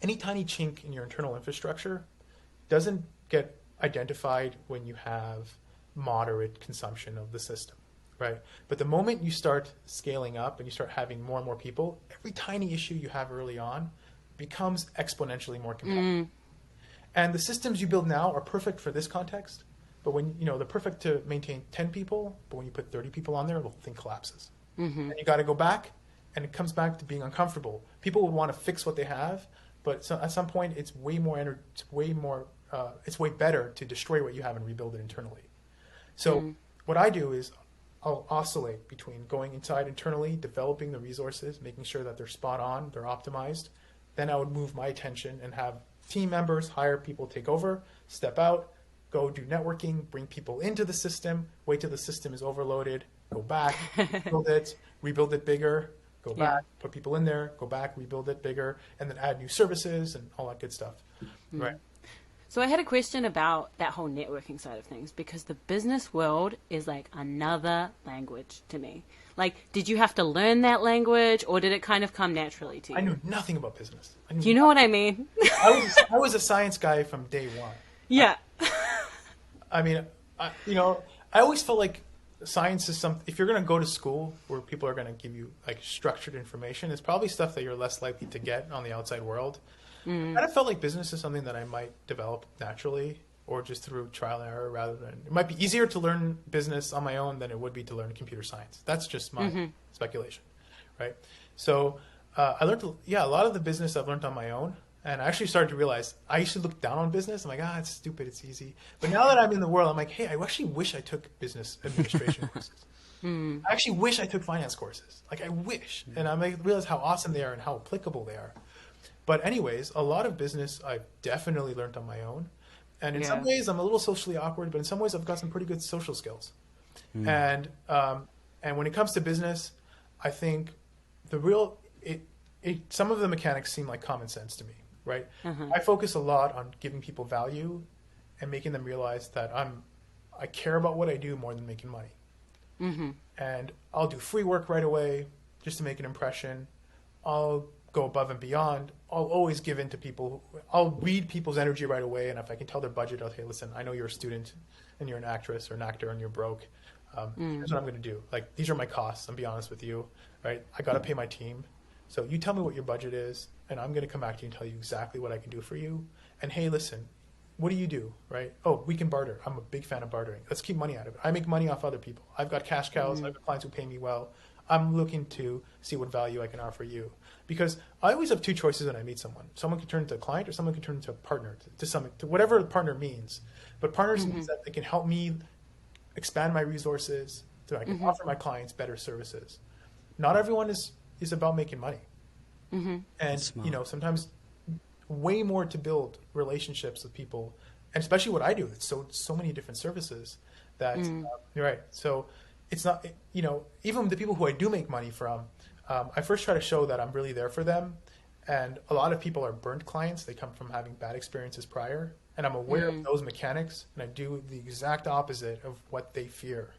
any tiny chink in your internal infrastructure doesn't get identified when you have moderate consumption of the system. Right. But the moment you start scaling up and you start having more and more people, every tiny issue you have early on becomes exponentially more complex. And the systems you build now are perfect for this context. But when, they're perfect to maintain 10 people, but when you put 30 people on there, the whole thing collapses. And you got to go back, and it comes back to being uncomfortable. People would want to fix what they have, but at some point it's way better to destroy what you have and rebuild it internally. So what I do is I'll oscillate between going inside internally, developing the resources, making sure that they're spot on, they're optimized. Then I would move my attention and have team members, hire people, take over, step out, go do networking, bring people into the system, wait till the system is overloaded, go back, rebuild it bigger, go back, put people in there, go back, rebuild it bigger, and then add new services and all that good stuff. Right. So I had a question about that whole networking side of things, because the business world is like another language to me. Like, did you have to learn that language, or did it kind of come naturally to you? I knew nothing about business. Do you know what I mean? I was a science guy from day one. Yeah. I mean, I always felt like science is something, if you're going to go to school where people are going to give you like structured information, it's probably stuff that you're less likely to get on the outside world. And I felt like business is something that I might develop naturally or just through trial and error, rather than, it might be easier to learn business on my own than it would be to learn computer science. That's just my speculation, right? So I learned, a lot of the business I've learned on my own. And I actually started to realize I used to look down on business. I'm like, it's stupid, it's easy. But now that I'm in the world, I'm like, hey, I actually wish I took business administration courses. I actually wish I took finance courses. Like, I wish. And I realize how awesome they are and how applicable they are. But anyways, a lot of business I've definitely learned on my own. And in some ways, I'm a little socially awkward, but in some ways, I've got some pretty good social skills. And when it comes to business, I think some of the mechanics seem like common sense to me, right? I focus a lot on giving people value and making them realize that I care about what I do more than making money. And I'll do free work right away just to make an impression. I'll go above and beyond. I'll always give in to people. I'll read people's energy right away, and if I can tell their budget, I'll say, listen, I know you're a student and you're an actress or an actor and you're broke. Here's what I'm going to do. Like, these are my costs. I'm be honest with you, right? I got to pay my team. So you tell me what your budget is, and I'm going to come back to you and tell you exactly what I can do for you. And hey, listen, what do you do, right? Oh, we can barter. I'm a big fan of bartering. Let's keep money out of it. I make money off other people. I've got cash cows. I've got clients who pay me well. I'm looking to see what value I can offer you. Because I always have two choices when I meet someone. Someone can turn into a client, or someone can turn into a partner, to whatever the partner means. But partners means that they can help me expand my resources, so I can offer my clients better services. Not everyone is about making money. And, sometimes way more to build relationships with people, and especially what I do. It's so many different services that, you're right. So it's not, even the people who I do make money from, I first try to show that I'm really there for them. And a lot of people are burnt clients. They come from having bad experiences prior. And I'm aware of those mechanics, and I do the exact opposite of what they fear.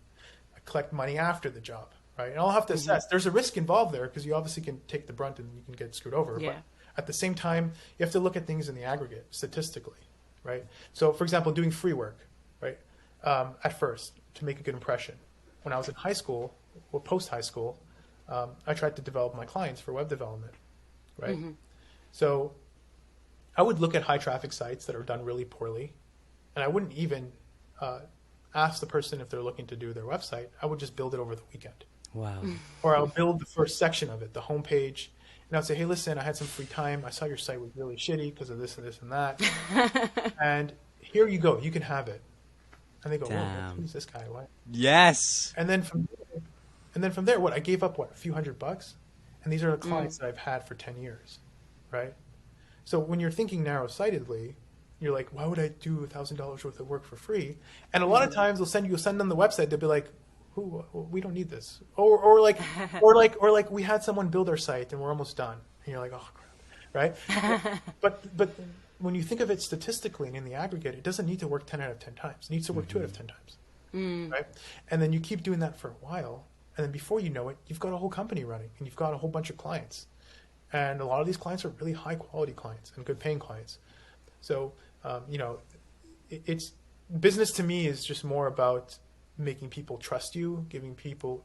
I collect money after the job. Right? And I'll have to assess. There's a risk involved there, because you obviously can take the brunt and you can get screwed over. But at the same time, you have to look at things in the aggregate, statistically, right? So, for example, doing free work, right? At first, to make a good impression. When I was in high school or post-high school, I tried to develop my clients for web development, right? So I would look at high-traffic sites that are done really poorly, and I wouldn't even ask the person if they're looking to do their website. I would just build it over the weekend. Wow. Or I'll build the first section of it, the homepage, and I'll say, hey, listen, I had some free time. I saw your site was really shitty because of this and this and that. And here you go. You can have it. And they go, whoa, who's this guy? What? Yes. And then from there, I gave up, a few $100? And these are the clients that I've had for 10 years, right? So when you're thinking narrow-sightedly, you're like, why would I do $1,000 worth of work for free? And a lot of times you'll send them the website. They'll be like, we don't need this, or like we had someone build our site and we're almost done, and you're like, oh crap, right? but when you think of it statistically and in the aggregate, it doesn't need to work 10 out of 10 times. It needs to work 2 out of 10 times, right? And then you keep doing that for a while, and then before you know it, you've got a whole company running and you've got a whole bunch of clients, and a lot of these clients are really high quality clients and good paying clients. So it's business to me is just more about making people trust you, making people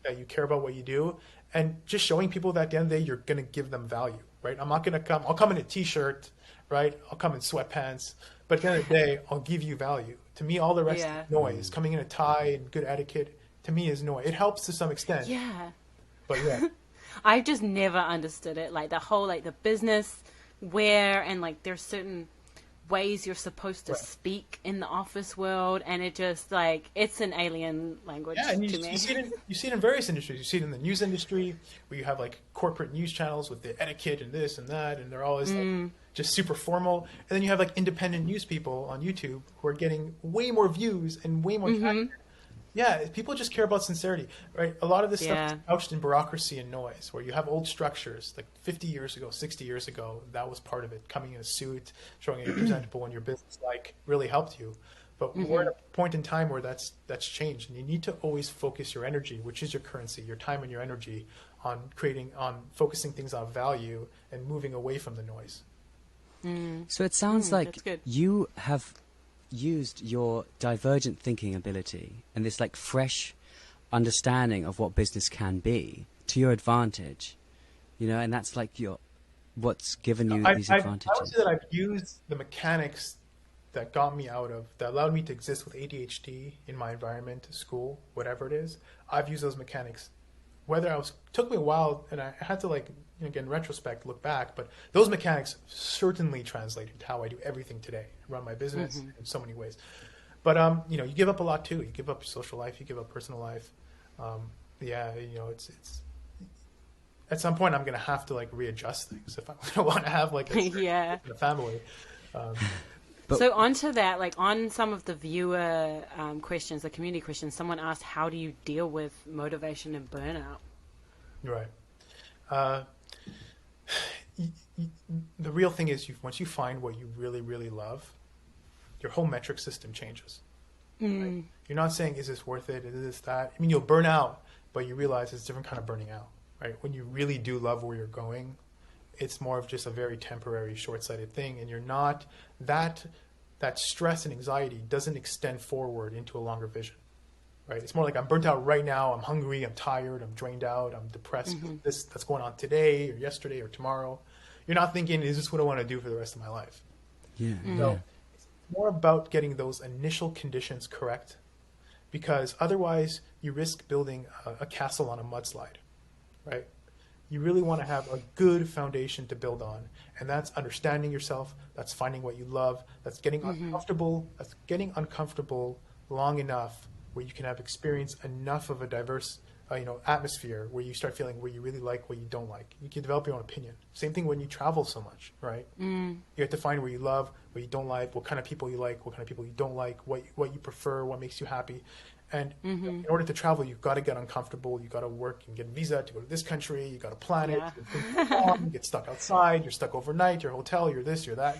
that you care about what you do, and just showing people that at the end of the day, you're going to give them value, right? I'll come in a t-shirt, right? I'll come in sweatpants, but at the end of the day, I'll give you value. To me, all the rest is noise. Coming in a tie and good etiquette, to me, is noise. It helps to some extent. Yeah. But yeah. I've just never understood it. Like the whole, the business wear, and there's certain ways you're supposed to speak in the office world, and it just like it's an alien language and to me. You see it in various industries. You see it in the news industry, where you have like corporate news channels with the etiquette and this and that, and they're always like just super formal. And then you have like independent news people on YouTube who are getting way more views and way more traffic. Yeah, people just care about sincerity, right? A lot of this stuff is couched in bureaucracy and noise, where you have old structures, like 50 years ago, 60 years ago, that was part of it. Coming in a suit, showing you're presentable and your business really helped you. But we're at a point in time where that's changed, and you need to always focus your energy, which is your currency, your time and your energy, on focusing things on value and moving away from the noise. So it sounds like you have used your divergent thinking ability and this like fresh understanding of what business can be to your advantage, and that's like what's given you these advantages. I would say that I've used the mechanics that got me that allowed me to exist with ADHD in my environment, school, whatever it is. I've used those mechanics. Took me a while, and I had to again, in retrospect, look back, but those mechanics certainly translated to how I do everything today. I run my business in so many ways. But, you give up a lot too. You give up your social life, you give up personal life. It's at some point I'm going to have to readjust things if I want to have a family. So onto that, on some of the viewer questions, the community questions, someone asked, how do you deal with motivation and burnout? Right. The real thing is once you find what you really, really love, your whole metric system changes. Right? You're not saying, is this worth it? Is this that? I mean, you'll burn out, but you realize it's a different kind of burning out, right? When you really do love where you're going, it's more of just a very temporary, short-sighted thing, and you're not that stress and anxiety doesn't extend forward into a longer vision, right? It's more like I'm burnt out right now. I'm hungry. I'm tired. I'm drained out. I'm depressed with this that's going on today or yesterday or tomorrow. You're not thinking, is this what I want to do for the rest of my life? No, it's more about getting those initial conditions correct, because otherwise you risk building a castle on a mudslide, right? You really want to have a good foundation to build on, and that's understanding yourself, that's finding what you love, that's getting uncomfortable long enough where you can have experience enough of a diverse atmosphere where you start feeling what you really like, what you don't like. You can develop your own opinion. Same thing when you travel so much, right? You have to find where you love, what you don't like, what kind of people you like, what kind of people you don't like, what you prefer, what makes you happy. And in order to travel, you've got to get uncomfortable. You've got to work and get a visa to go to this country. You've got to plan it. You get stuck outside. You're stuck overnight. Your hotel. You're this. You're that.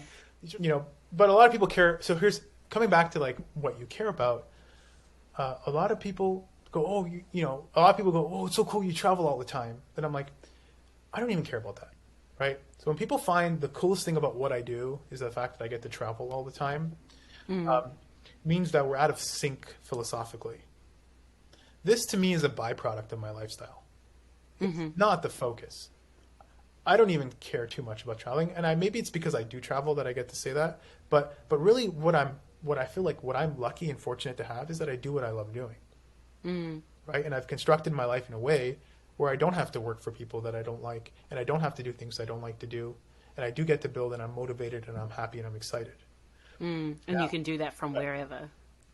But a lot of people care. So here's coming back to what you care about. A lot of people go, oh, a lot of people go, oh, it's so cool. You travel all the time. And I'm like, I don't even care about that, right? So when people find the coolest thing about what I do is the fact that I get to travel all the time. Means that we're out of sync philosophically. This to me is a byproduct of my lifestyle. It's not the focus. I don't even care too much about traveling, and maybe it's because I do travel that I get to say that. But really, what I feel like what I'm lucky and fortunate to have is that I do what I love doing. Right, and I've constructed my life in a way where I don't have to work for people that I don't like, and I don't have to do things I don't like to do, and I do get to build, and I'm motivated, and I'm happy, and I'm excited. And you can do that from wherever.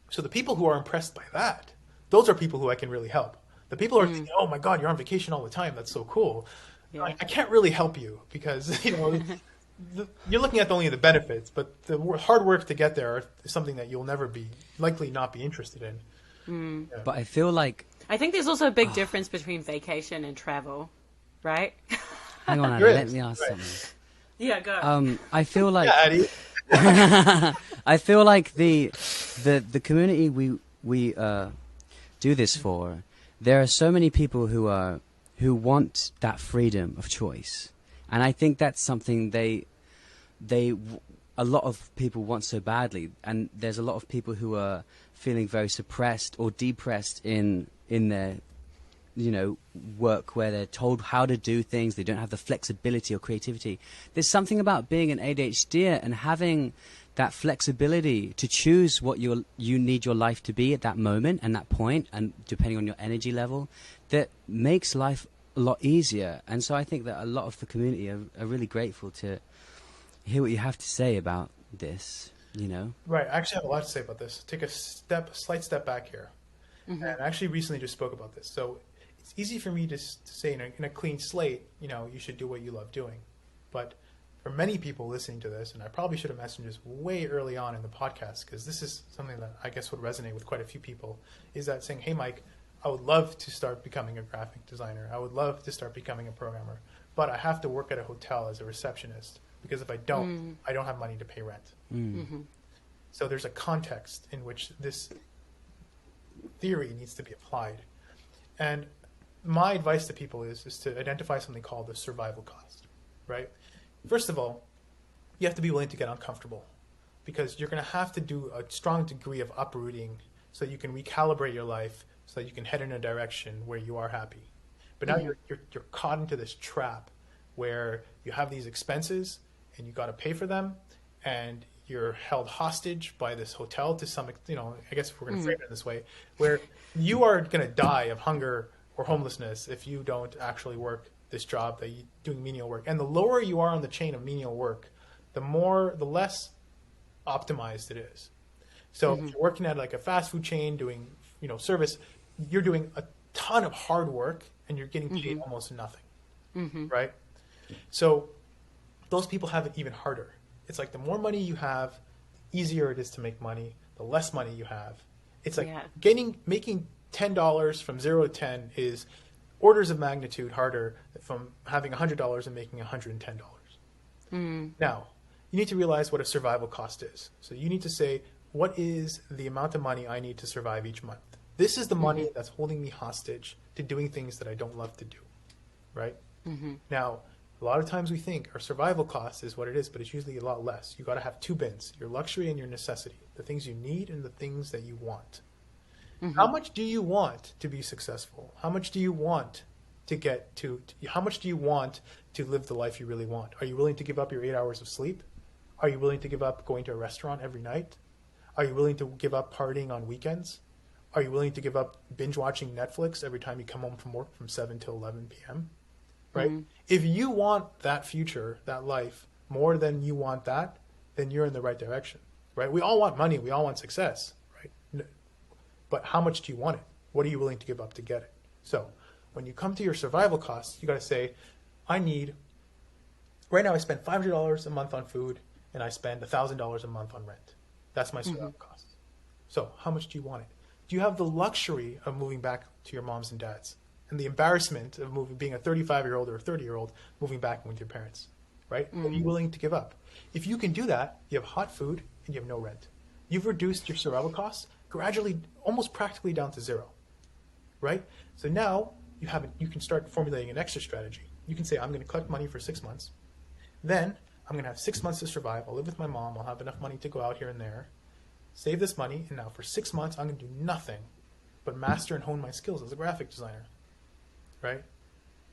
So the people who are impressed by that, those are people who I can really help. The people who are thinking, oh my God, you're on vacation all the time. That's so cool. Yeah. I can't really help you because, you're looking at only the benefits, but the hard work to get there is something that you'll likely not be interested in. Yeah. But I feel like... I think there's also a big difference between vacation and travel, right? Hang on, Anna, let me ask something. Yeah, go. I feel like... I feel like the community we do this for, there are so many people who want that freedom of choice, and I think that's something a lot of people want so badly, and there's a lot of people who are feeling very suppressed or depressed in their work where they're told how to do things. They don't have the flexibility or creativity. There's something about being an ADHDer and having that flexibility to choose what you need your life to be at that moment and that point, and depending on your energy level, that makes life a lot easier. And so I think that a lot of the community are really grateful to hear what you have to say about this, you know? Right. I actually have a lot to say about this. Take a slight step back here. And I actually recently just spoke about this. So it's easy for me to say in a clean slate, you know, you should do what you love doing. But for many people listening to this, and I probably should have mentioned this way early on in the podcast, because this is something that I guess would resonate with quite a few people, is that saying, hey, Mike, I would love to start becoming a graphic designer. I would love to start becoming a programmer. But I have to work at a hotel as a receptionist, because if I don't, I don't have money to pay rent. So there's a context in which this theory needs to be applied. And my advice to people is to identify something called the survival cost, right? First of all, you have to be willing to get uncomfortable, because you're going to have to do a strong degree of uprooting so you can recalibrate your life so that you can head in a direction where you are happy. But now you're caught into this trap where you have these expenses and you got to pay for them, and you're held hostage by this hotel to some, you know, I guess if we're going to frame it this way, where you are going to die of hunger or homelessness if you don't actually work this job that you're doing menial work. And the lower you are on the chain of menial work, the less optimized it is. So if you're working at like a fast food chain doing, you know, service, you're doing a ton of hard work and you're getting paid almost nothing, right? So those people have it even harder. It's like the more money you have, the easier it is to make money. The less money you have, it's like making $10 from 0 to 10 is orders of magnitude harder from having $100 and making $110. Now, you need to realize what a survival cost is. So you need to say, what is the amount of money I need to survive each month? This is the money that's holding me hostage to doing things that I don't love to do, right? Now, a lot of times we think our survival cost is what it is, but it's usually a lot less. You got to have two bins, your luxury and your necessity, the things you need and the things that you want. How much do you want to be successful? How much do you want to get to, how much do you want to live the life you really want? Are you willing to give up your 8 hours of sleep? Are you willing to give up going to a restaurant every night? Are you willing to give up partying on weekends? Are you willing to give up binge watching Netflix every time you come home from work from 7 till 11 p.m.? Right? If you want that future, that life, more than you want that, then you're in the right direction, right? We all want money. We all want success, right? But how much do you want it? What are you willing to give up to get it? So when you come to your survival costs, you got to say, right now I spend $500 a month on food and I spend $1,000 a month on rent. That's my survival cost. So how much do you want it? Do you have the luxury of moving back to your moms and dads? And the embarrassment of being a 35-year-old or a 30-year-old, moving back with your parents, right? What are you willing to give up? If you can do that, you have hot food and you have no rent. You've reduced your survival costs gradually, almost practically down to zero, right? So now you can start formulating an exit strategy. You can say, I'm going to collect money for 6 months. Then I'm going to have 6 months to survive. I'll live with my mom. I'll have enough money to go out here and there, save this money. And now for 6 months, I'm going to do nothing but master and hone my skills as a graphic designer. Right?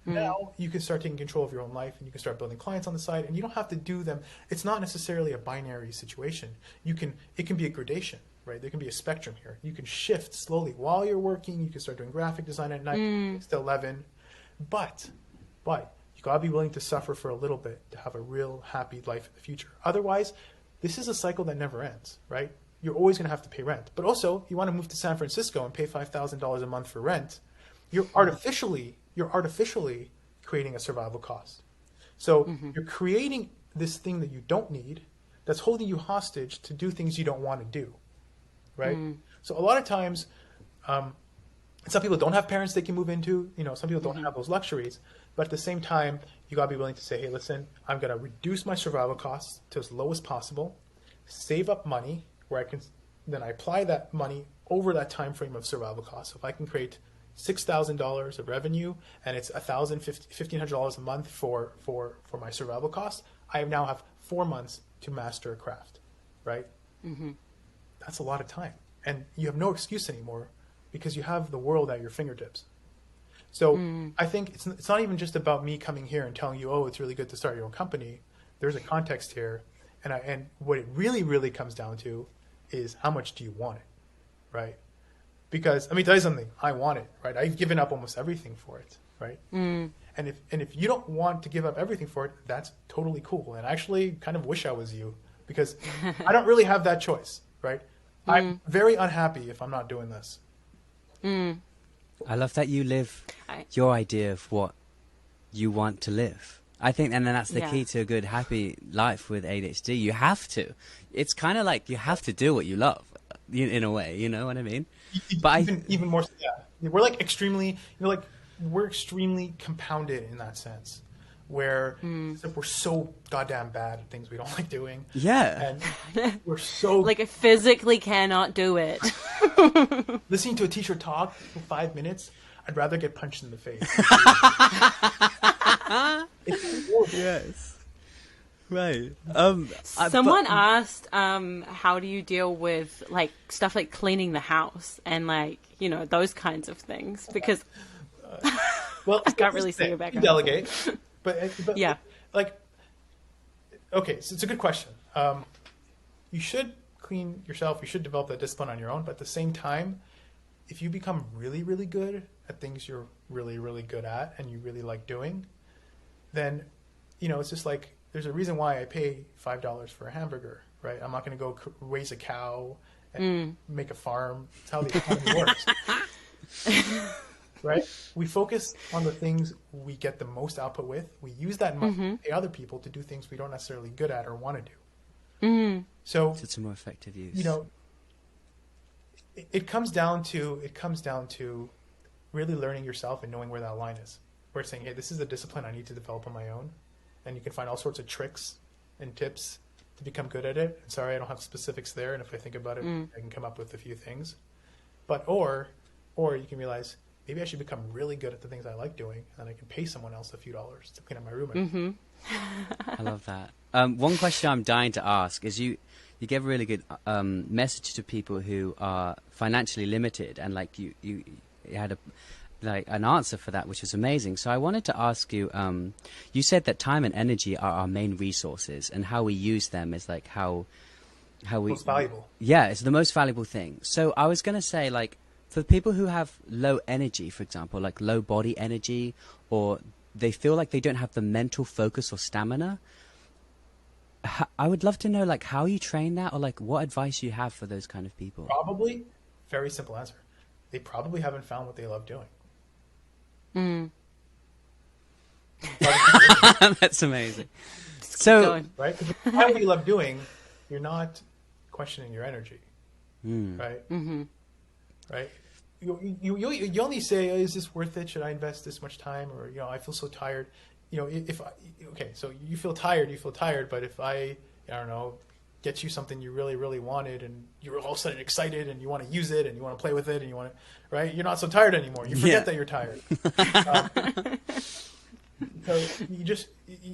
Now you can start taking control of your own life and you can start building clients on the side, and you don't have to do them. It's not necessarily a binary situation. It can be a gradation, right? There can be a spectrum here. You can shift slowly while you're working. You can start doing graphic design at night, 6 to 11. But you gotta be willing to suffer for a little bit to have a real happy life in the future. Otherwise, this is a cycle that never ends, right? You're always gonna have to pay rent. But also, you want to move to San Francisco and pay $5,000 a month for rent. You're artificially creating a survival cost. So you're creating this thing that you don't need that's holding you hostage to do things you don't want to do, right? So a lot of times, some people don't have parents they can move into. You know, some people don't have those luxuries. But at the same time, you got to be willing to say, hey, listen, I'm going to reduce my survival costs to as low as possible, save up money where then I apply that money over that time frame of survival costs. So if I can create $6,000 of revenue and it's $1,500 a month for my survival costs, I now have 4 months to master a craft, right? That's a lot of time. And you have no excuse anymore because you have the world at your fingertips. So I think it's not even just about me coming here and telling you, oh, it's really good to start your own company. There's a context here. And what it really, really comes down to is how much do you want it, right? Because, I mean, tell you something, I want it, right? I've given up almost everything for it, right? And if you don't want to give up everything for it, that's totally cool. And I actually kind of wish I was you. because I don't really have that choice, right? I'm very unhappy if I'm not doing this. I love that you live your idea of what you want to live. I think, and then that's the key to a good, happy life with ADHD. You have to. It's kind of like you have to do what you love, in a way. You know what I mean? But even more, yeah. We're like extremely, we're extremely compounded in that sense, where we're so goddamn bad at things we don't like doing. Yeah, and we're so like I physically cannot do it. Listening to a teacher talk for 5 minutes, I'd rather get punched in the face. Yes. Right. Someone asked, how do you deal with like stuff like cleaning the house and like, those kinds of things? Because well, I can't really see your background. You delegate, but yeah. Like, okay, so it's a good question. You should clean yourself. You should develop that discipline on your own. But at the same time, if you become really, really good at things you're really, really good at and you really like doing, then, it's just like, there's a reason why I pay $5 for a hamburger, right? I'm not going to go raise a cow and make a farm. That's how the economy works. Right? We focus on the things we get the most output with. We use that money to pay other people to do things we don't necessarily good at or want to do. So it's a more effective use. It comes down to really learning yourself and knowing where that line is. We're saying, hey, this is a discipline I need to develop on my own. And you can find all sorts of tricks and tips to become good at it. And sorry, I don't have specifics there. And if I think about it, I can come up with a few things. But, or you can realize, maybe I should become really good at the things I like doing, and I can pay someone else a few dollars to clean up my room. I love that. One question I'm dying to ask is you give a really good message to people who are financially limited, and like you had an answer for that, which is amazing. So I wanted to ask you, you said that time and energy are our main resources, and how we use them is like how we most valuable. Yeah, it's the most valuable thing. So I was going to say, like, for people who have low energy, for example, like low body energy, or they feel like they don't have the mental focus or stamina, I would love to know, like, how you train that, or like what advice you have for those kind of people. Probably, very simple answer. They probably haven't found what they love doing. That's amazing. So, right? If you find what you love doing, you're not questioning your energy, right? Right? You only say, is this worth it? Should I invest this much time? Or, I feel so tired. So you feel tired, but if I don't know, get you something you really, really wanted, and you're all of a sudden excited, and you want to use it, and you want to play with it, and you want to, right? You're not so tired anymore. You forget that you're tired. So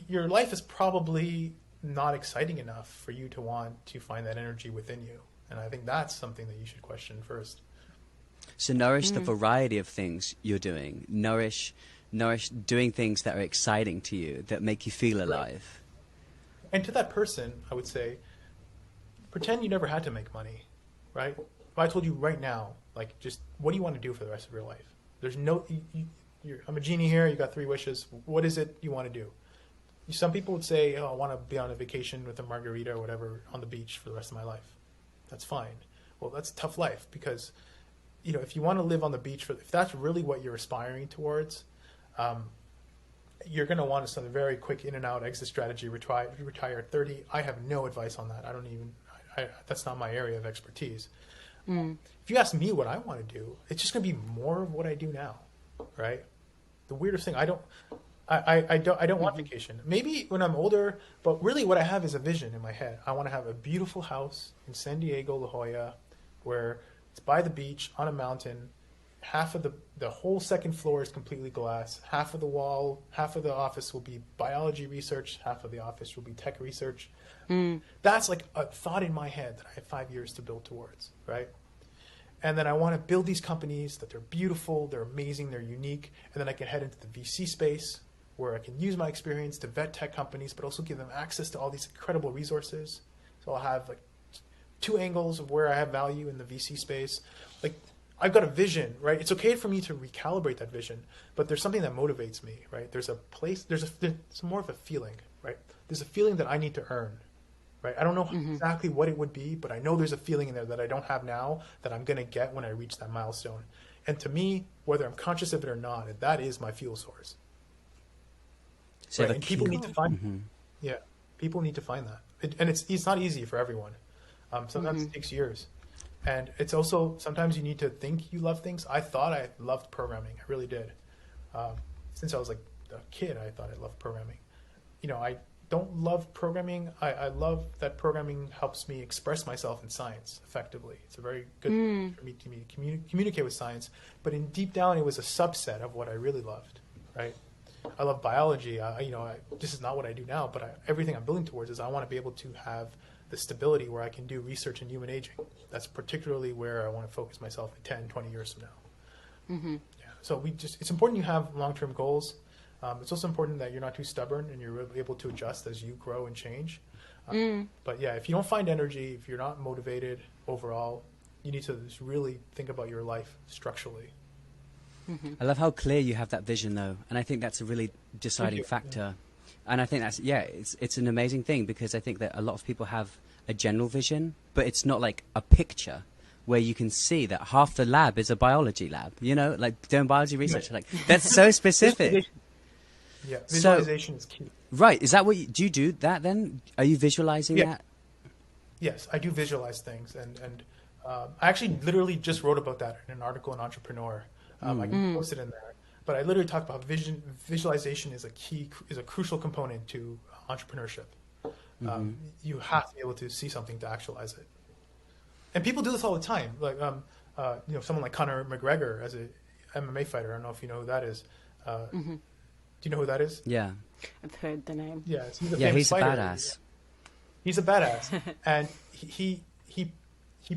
your life is probably not exciting enough for you to want to find that energy within you. And I think that's something that you should question first. So nourish the variety of things you're doing. Nourish doing things that are exciting to you, that make you feel alive. And to that person, I would say, pretend you never had to make money, right? If I told you right now, like, just what do you want to do for the rest of your life? There's no, I'm a genie here. You got 3 wishes. What is it you want to do? Some people would say, I want to be on a vacation with a margarita or whatever on the beach for the rest of my life. That's fine. Well, that's a tough life because, if you want to live on the beach, if that's really what you're aspiring towards, you're going to want some very quick in and out exit strategy, retire at 30. I have no advice on that. That's not my area of expertise. If you ask me what I want to do, it's just going to be more of what I do now, right? The weirdest thing, I don't want vacation. Maybe when I'm older, but really what I have is a vision in my head. I want to have a beautiful house in San Diego, La Jolla, where it's by the beach on a mountain. Half of the whole second floor is completely glass. Half of the wall, half of the office will be biology research. Half of the office will be tech research. That's like a thought in my head that I have 5 years to build towards, right? And then I want to build these companies that they're beautiful, they're amazing, they're unique. And then I can head into the VC space where I can use my experience to vet tech companies, but also give them access to all these incredible resources. So I'll have like 2 angles of where I have value in the VC space. Like, I've got a vision, right? It's okay for me to recalibrate that vision, but there's something that motivates me, right? There's a place, there's more of a feeling, right? There's a feeling that I need to earn, right? I don't know exactly what it would be, but I know there's a feeling in there that I don't have now that I'm going to get when I reach that milestone. And to me, whether I'm conscious of it or not, that is my fuel source. So right? And people need to find, people need to find that. And it's not easy for everyone. Sometimes it takes years. And it's also, sometimes you need to think you love things. I thought I loved programming. I really did. Since I was like a kid, I thought I loved programming. You know, I don't love programming. I love that programming helps me express myself in science effectively. It's a very good thing for me to communicate with science. But in deep down, it was a subset of what I really loved, right? I love biology. This is not what I do now, but everything I'm building towards is I want to be able to have the stability where I can do research in human aging. That's particularly where I want to focus myself in 10, 20 years from now. Yeah. So it's important you have long-term goals. It's also important that you're not too stubborn and you're able to adjust as you grow and change. But yeah, if you don't find energy, if you're not motivated overall, you need to just really think about your life structurally. I love how clear you have that vision, though, and I think that's a really deciding factor. And I think that's it's an amazing thing, because I think that a lot of people have a general vision, but it's not like a picture where you can see that half the lab is a biology lab. You know, like doing biology research, like that's so specific. Yeah, visualization is key. Right, is that what do you do that then? Are you visualizing that? Yes, I do visualize things, and I actually literally just wrote about that in an article in Entrepreneur. I can post it in there. But I literally talk about visualization is a crucial component to entrepreneurship. You have to be able to see something to actualize it. And people do this all the time. Like, someone like Conor McGregor as a MMA fighter. I don't know if you know who that is. Do you know who that is? Yeah. I've heard the name. Yeah, he's a famous fighter. A badass. He's a badass. And he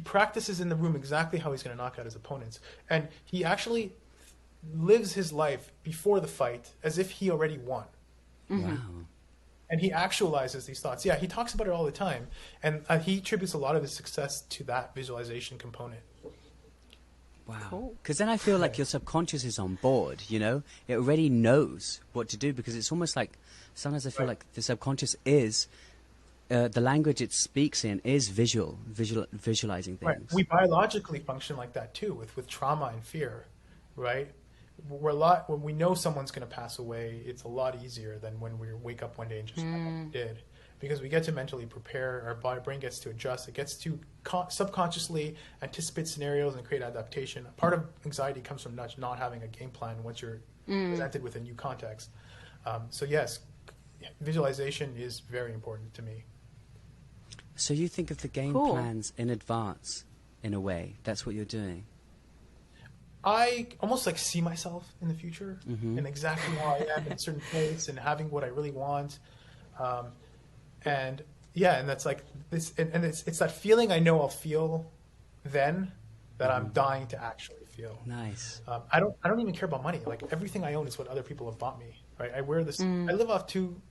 practices in the room exactly how he's going to knock out his opponents. And he actually lives his life before the fight as if he already won. Wow. And he actualizes these thoughts. Yeah, he talks about it all the time. And he attributes a lot of his success to that visualization component. Wow. Because then I feel like your subconscious is on board, you know? It already knows what to do, because it's almost like, sometimes I feel like the subconscious is, the language it speaks in is visualizing things. Right. We biologically function like that too, with trauma and fear, right? When we know someone's going to pass away, it's a lot easier than when we wake up one day and just find out what we did, because we get to mentally prepare. Our brain gets to adjust. It gets to subconsciously anticipate scenarios and create adaptation. Part of anxiety comes from not having a game plan once you're presented with a new context. So yes, visualization is very important to me. So you think of the game plans in advance, in a way. That's what you're doing. I almost like see myself in the future and exactly how I am in a certain place and having what I really want. And that's like this, and it's that feeling I know I'll feel then that I'm dying to actually feel. Nice. I don't even care about money. Like everything I own is what other people have bought me. Right. I wear this. I live off two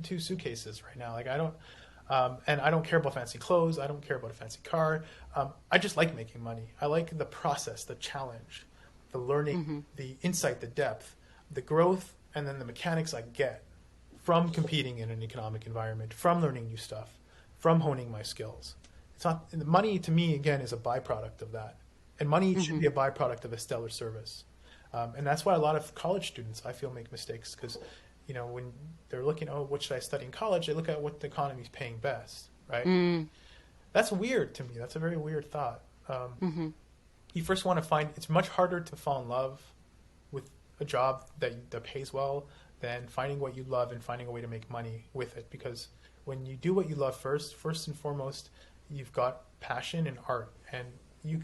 suitcases right now. Like I don't. And I don't care about fancy clothes. I don't care about a fancy car. I just like making money. I like the process, the challenge, the learning, the insight, the depth, the growth, and then the mechanics I get from competing in an economic environment, from learning new stuff, from honing my skills. It's not money to me, again, is a byproduct of that. And money should be a byproduct of a stellar service. And that's why a lot of college students, I feel, make mistakes, because when they're looking, what should I study in college? They look at what the economy is paying best, right? That's weird to me. That's a very weird thought. You first want to find, it's much harder to fall in love with a job that pays well than finding what you love and finding a way to make money with it. Because when you do what you love first and foremost, you've got passion and art, and you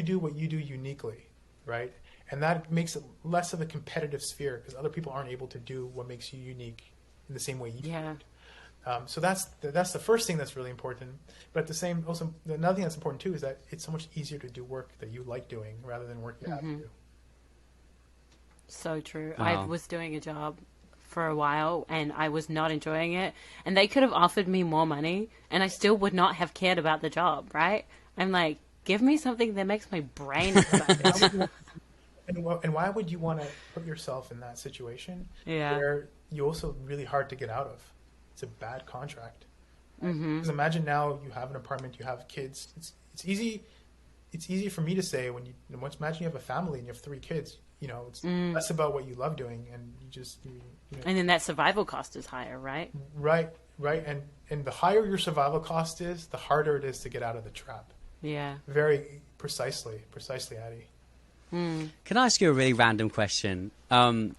do what you do uniquely, right? And that makes it less of a competitive sphere, because other people aren't able to do what makes you unique in the same way you do. So that's the first thing that's really important. But at the same, also another thing that's important too is that it's so much easier to do work that you like doing rather than work you have to do. So true. Wow. I was doing a job for a while and I was not enjoying it, and they could have offered me more money and I still would not have cared about the job, right? I'm like, give me something that makes my brain excited. And why would you want to put yourself in that situation where you're also really hard to get out of? It's a bad contract. Because imagine now you have an apartment, you have kids. It's easy. It's easy for me to say when imagine you have a family and you have 3 kids. You know, it's less about what you love doing, and you know. And then that survival cost is higher, right? Right. And the higher your survival cost is, the harder it is to get out of the trap. Yeah. Very precisely, Addie. Can I ask you a really random question?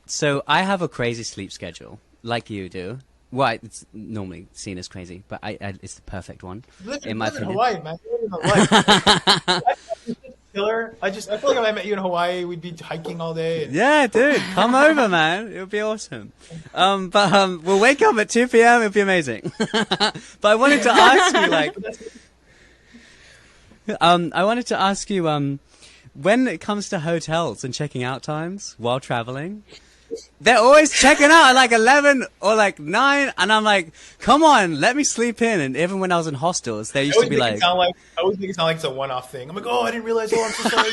So I have a crazy sleep schedule, like you do. Well, it's normally seen as crazy, but it's the perfect one. In Hawaii, man. You live in Hawaii. Killer. I feel like if I met you in Hawaii, we'd be hiking all day. Yeah, dude, come over, man. It would be awesome. But we'll wake up at 2 p.m. It'd be amazing. But I wanted to ask you, when it comes to hotels and checking out times while traveling, they're always checking out at like 11 or like 9, and I'm like, come on, let me sleep in. And even when I was in hostels, they used to be like... I always make it sound like it's a one-off thing. I'm like, oh, I didn't realize, oh, I'm so sorry.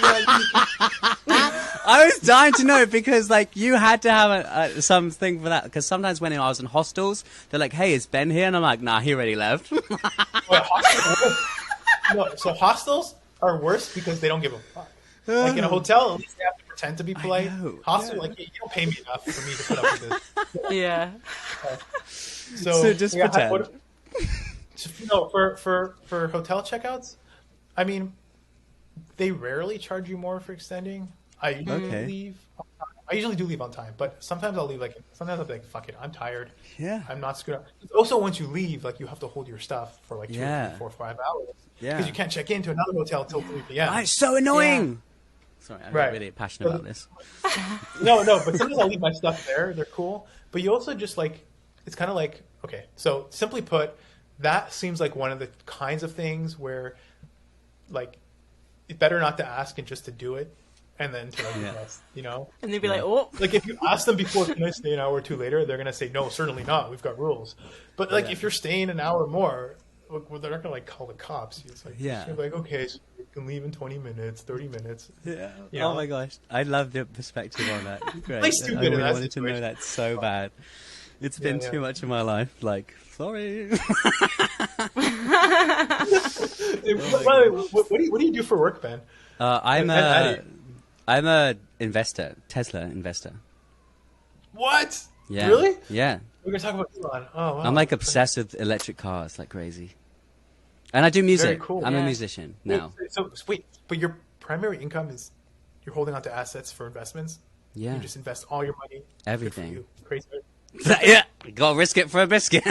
I was dying to know, because like you had to have something for that, because sometimes when I was in hostels, they're like, hey, is Ben here? And I'm like, nah, he already left. So hostels are worse because they don't give a fuck. Like in a hotel, at least they have to pretend to be polite. Hostel, like, you don't pay me enough for me to put up with this. Yeah. So just pretend. For hotel checkouts, I mean, they rarely charge you more for extending. I usually do leave on time, but sometimes I'll leave sometimes I'll be like, fuck it, I'm tired. Yeah. I'm not screwed up. Also, once you leave, like, you have to hold your stuff for like 2, 3, 4, 5 hours. Yeah. Because you can't check into another hotel till 3 p.m. It's so annoying. Yeah. Sorry, I'm really passionate about this. No, but sometimes I'll leave my stuff there. They're cool. But you also just it's kind of like, okay, so simply put, that seems like one of the kinds of things where, like, it's better not to ask and just to do it, and then to invest, you know? And they'd be like, oh. Like, if you ask them before, can I stay an hour or 2 later, they're going to say, no, certainly not. We've got rules. But, like, if you're staying an hour more, well, they're not going to, like, call the cops. It's like, you're like, okay, so you can leave in 20 minutes, 30 minutes. Yeah. You know? Oh, my gosh. I love the perspective on that. Great. Like, stupid I wanted to know that so bad. It's been too much in my life. Like, sorry. What do you do for work, Ben? I'm a investor, Tesla investor. What? Yeah. Really? Yeah. We're gonna talk about Elon. Oh, wow. I'm like obsessed with electric cars, like crazy. And I do music. Very cool. I'm a musician now. So wait, but your primary income is you're holding onto assets for investments? Yeah. You just invest all your money. Everything. Good for you. Crazy. Yeah. Gotta risk it for a biscuit.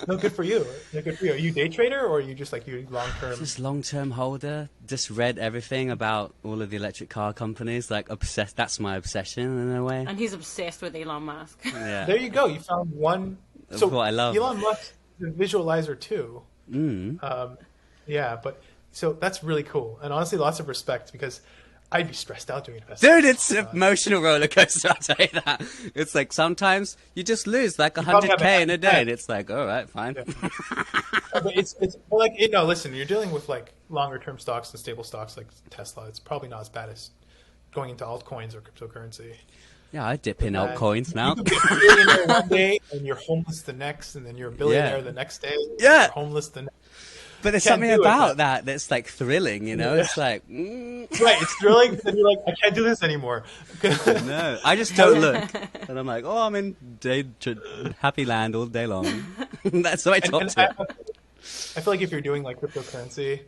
No, good for you. No, good for you. Are you a day trader, or are you just like you long term? Just long-term holder. Just read everything about all of the electric car companies. Like obsessed. That's my obsession in a way. And he's obsessed with Elon Musk. Yeah. There you go. You found one. So what I love. Elon Musk is a visualizer too. Yeah, but so that's really cool, and honestly, lots of respect, because I'd be stressed out doing investments. Dude, it's an emotional roller coaster, I'll tell you that. It's like sometimes you just lose like 100K in a day, and it's like, all right, fine. Yeah. But it's like, listen, you're dealing with like longer term stocks and stable stocks like Tesla. It's probably not as bad as going into altcoins or cryptocurrency. Yeah, I dip in altcoins now. You could be a billionaire one day, and you're homeless the next, and then you're a billionaire the next day. Yeah. You're homeless the next. But there's something about that that's like thrilling, you know? It's like... Right, it's thrilling, and you're like, I can't do this anymore. No, I just don't look. And I'm like, I'm in happy land all day long. That's what I talk to. I feel like if you're doing like cryptocurrency,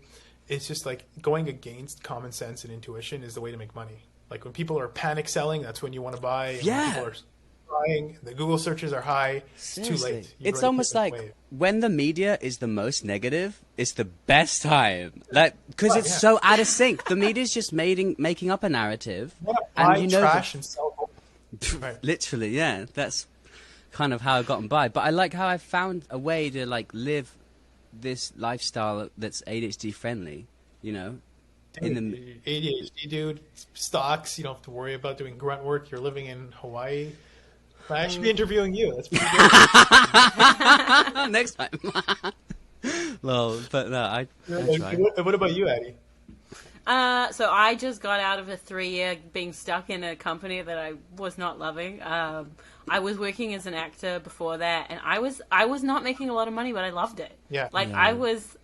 it's just like going against common sense and intuition is the way to make money. Like when people are panic selling, that's when you want to buy. And when people are buying, the Google searches are high. It's too late. It's almost like when the media is the most negative, it's the best time. Like because it's so out of sync. The media's just making up a narrative, and you know, trash and sell. Right. Literally, yeah. That's kind of how I've gotten by. But I like how I found a way to like live this lifestyle that's ADHD friendly. You know. ADHD, dude. Stocks. You don't have to worry about doing grunt work. You're living in Hawaii. I should be interviewing you. That's pretty good. Next time. Well, but no, I try. What about you, Addie? So I just got out of a 3-year being stuck in a company that I was not loving. I was working as an actor before that, and I was not making a lot of money, but I loved it. Yeah. Like, Yeah.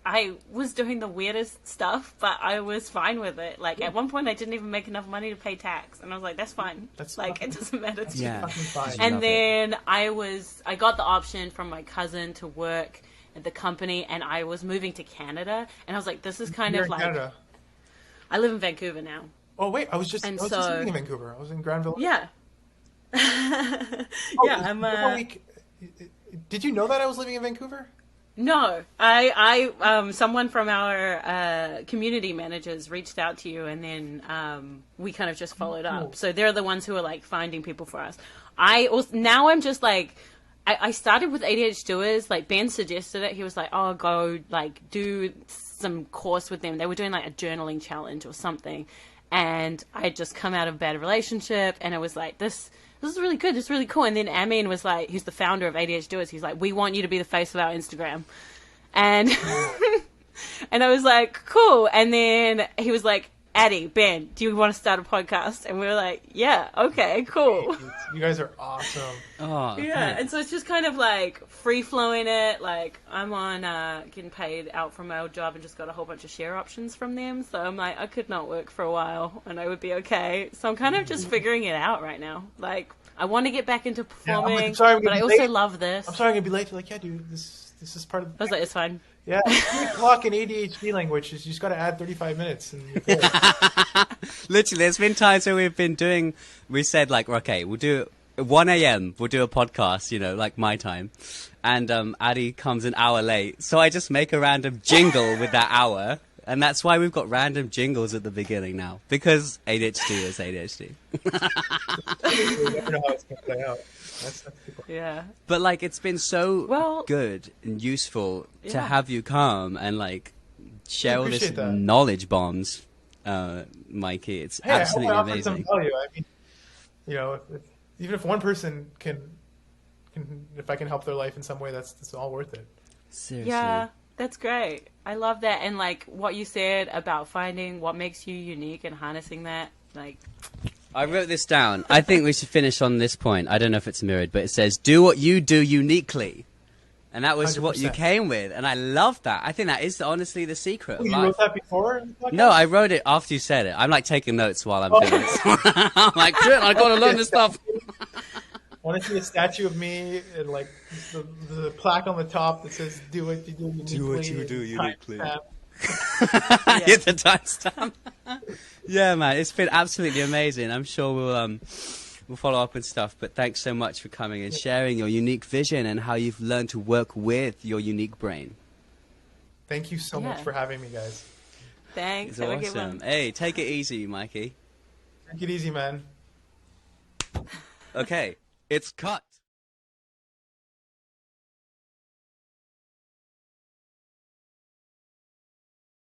I was doing the weirdest stuff, but I was fine with it. Like, at one point, I didn't even make enough money to pay tax, and I was like, that's fine. That's like, fucking- it doesn't matter to me. Yeah. Fucking fine. Love And it. then I got the option from my cousin to work at the company, and I was moving to Canada, and I was like, this is kind You're of in like, Canada. I live in Vancouver now. Oh wait, I was just And living in Vancouver. I was in Granville. Yeah. Oh, Yeah, I'm Did you know that I was living in Vancouver? No, someone from our community managers reached out to you, and then we kind of just followed up. So they're the ones who are like finding people for us. Now I'm just like, I started with ADHDoers. Like, Ben suggested it. He was like, "Oh, go like do some course with them." They were doing like a journaling challenge or something, and I had just come out of a bad relationship, and I was like, this is really good. This is really cool. And then Amin was like, he's the founder of ADHDoers. He's like, we want you to be the face of our Instagram. And, and I was like, cool. And then he was like, Addie, Ben, do you want to start a podcast? And we were like, yeah, okay, cool. You guys are awesome. Oh, Yeah. thanks. And so it's just kind of like free flowing it. Like, I'm on getting paid out from my old job and just got a whole bunch of share options from them. So I'm like, I could not work for a while and I would be okay. So I'm kind of just figuring it out right now. Like, I want to get back into performing, sorry, I'm but I gonna be also late. love this. I'm sorry I'm gonna be late. You're like, yeah, dude, this is part of. I was like, it's fine. Yeah, 3 o'clock in ADHD language is you just got to add 35 minutes. And you're good. Literally, there's been times where we said like, okay, we'll do 1 a.m. We'll do a podcast, you know, like my time. And Addie comes an hour late. So I just make a random jingle with that hour. And that's why we've got random jingles at the beginning now. Because ADHD is ADHD. You never know how it's gonna play out. That's the cool. Yeah. But like, it's been so Well- good and useful to Yeah. have you come and like share all this appreciate that. knowledge bombs, Mikey. It's Hey, absolutely I hope I offered some amazing. value. I mean, you know, even if one person can, if I can help their life in some way, that's all worth it. Seriously. Yeah, that's great. I love that. And like what you said about finding what makes you unique and harnessing that, like, I wrote this down. I think we should finish on this point. I don't know if it's mirrored, but it says, do what you do uniquely. And that was what you 100%. came with. And I love that. I think that is honestly the secret of You life. wrote that before? in the podcast? No, I wrote it after you said it. I'm like taking notes while I'm doing this. I'm like, shit, I gotta learn this stuff. Want to see a statue of me and like the plaque on the top that says "Do what you do uniquely." Do what you do and uniquely. timestamp. Hit the timestamp. Yeah, man, it's been absolutely amazing. I'm sure we'll follow up and stuff. But thanks so much for coming and sharing your unique vision and how you've learned to work with your unique brain. Thank you so much Yeah. for having me, guys. thanks. It's Have a good awesome. one. Hey, take it easy, Mikey. Take it easy, man. Okay, it's cut.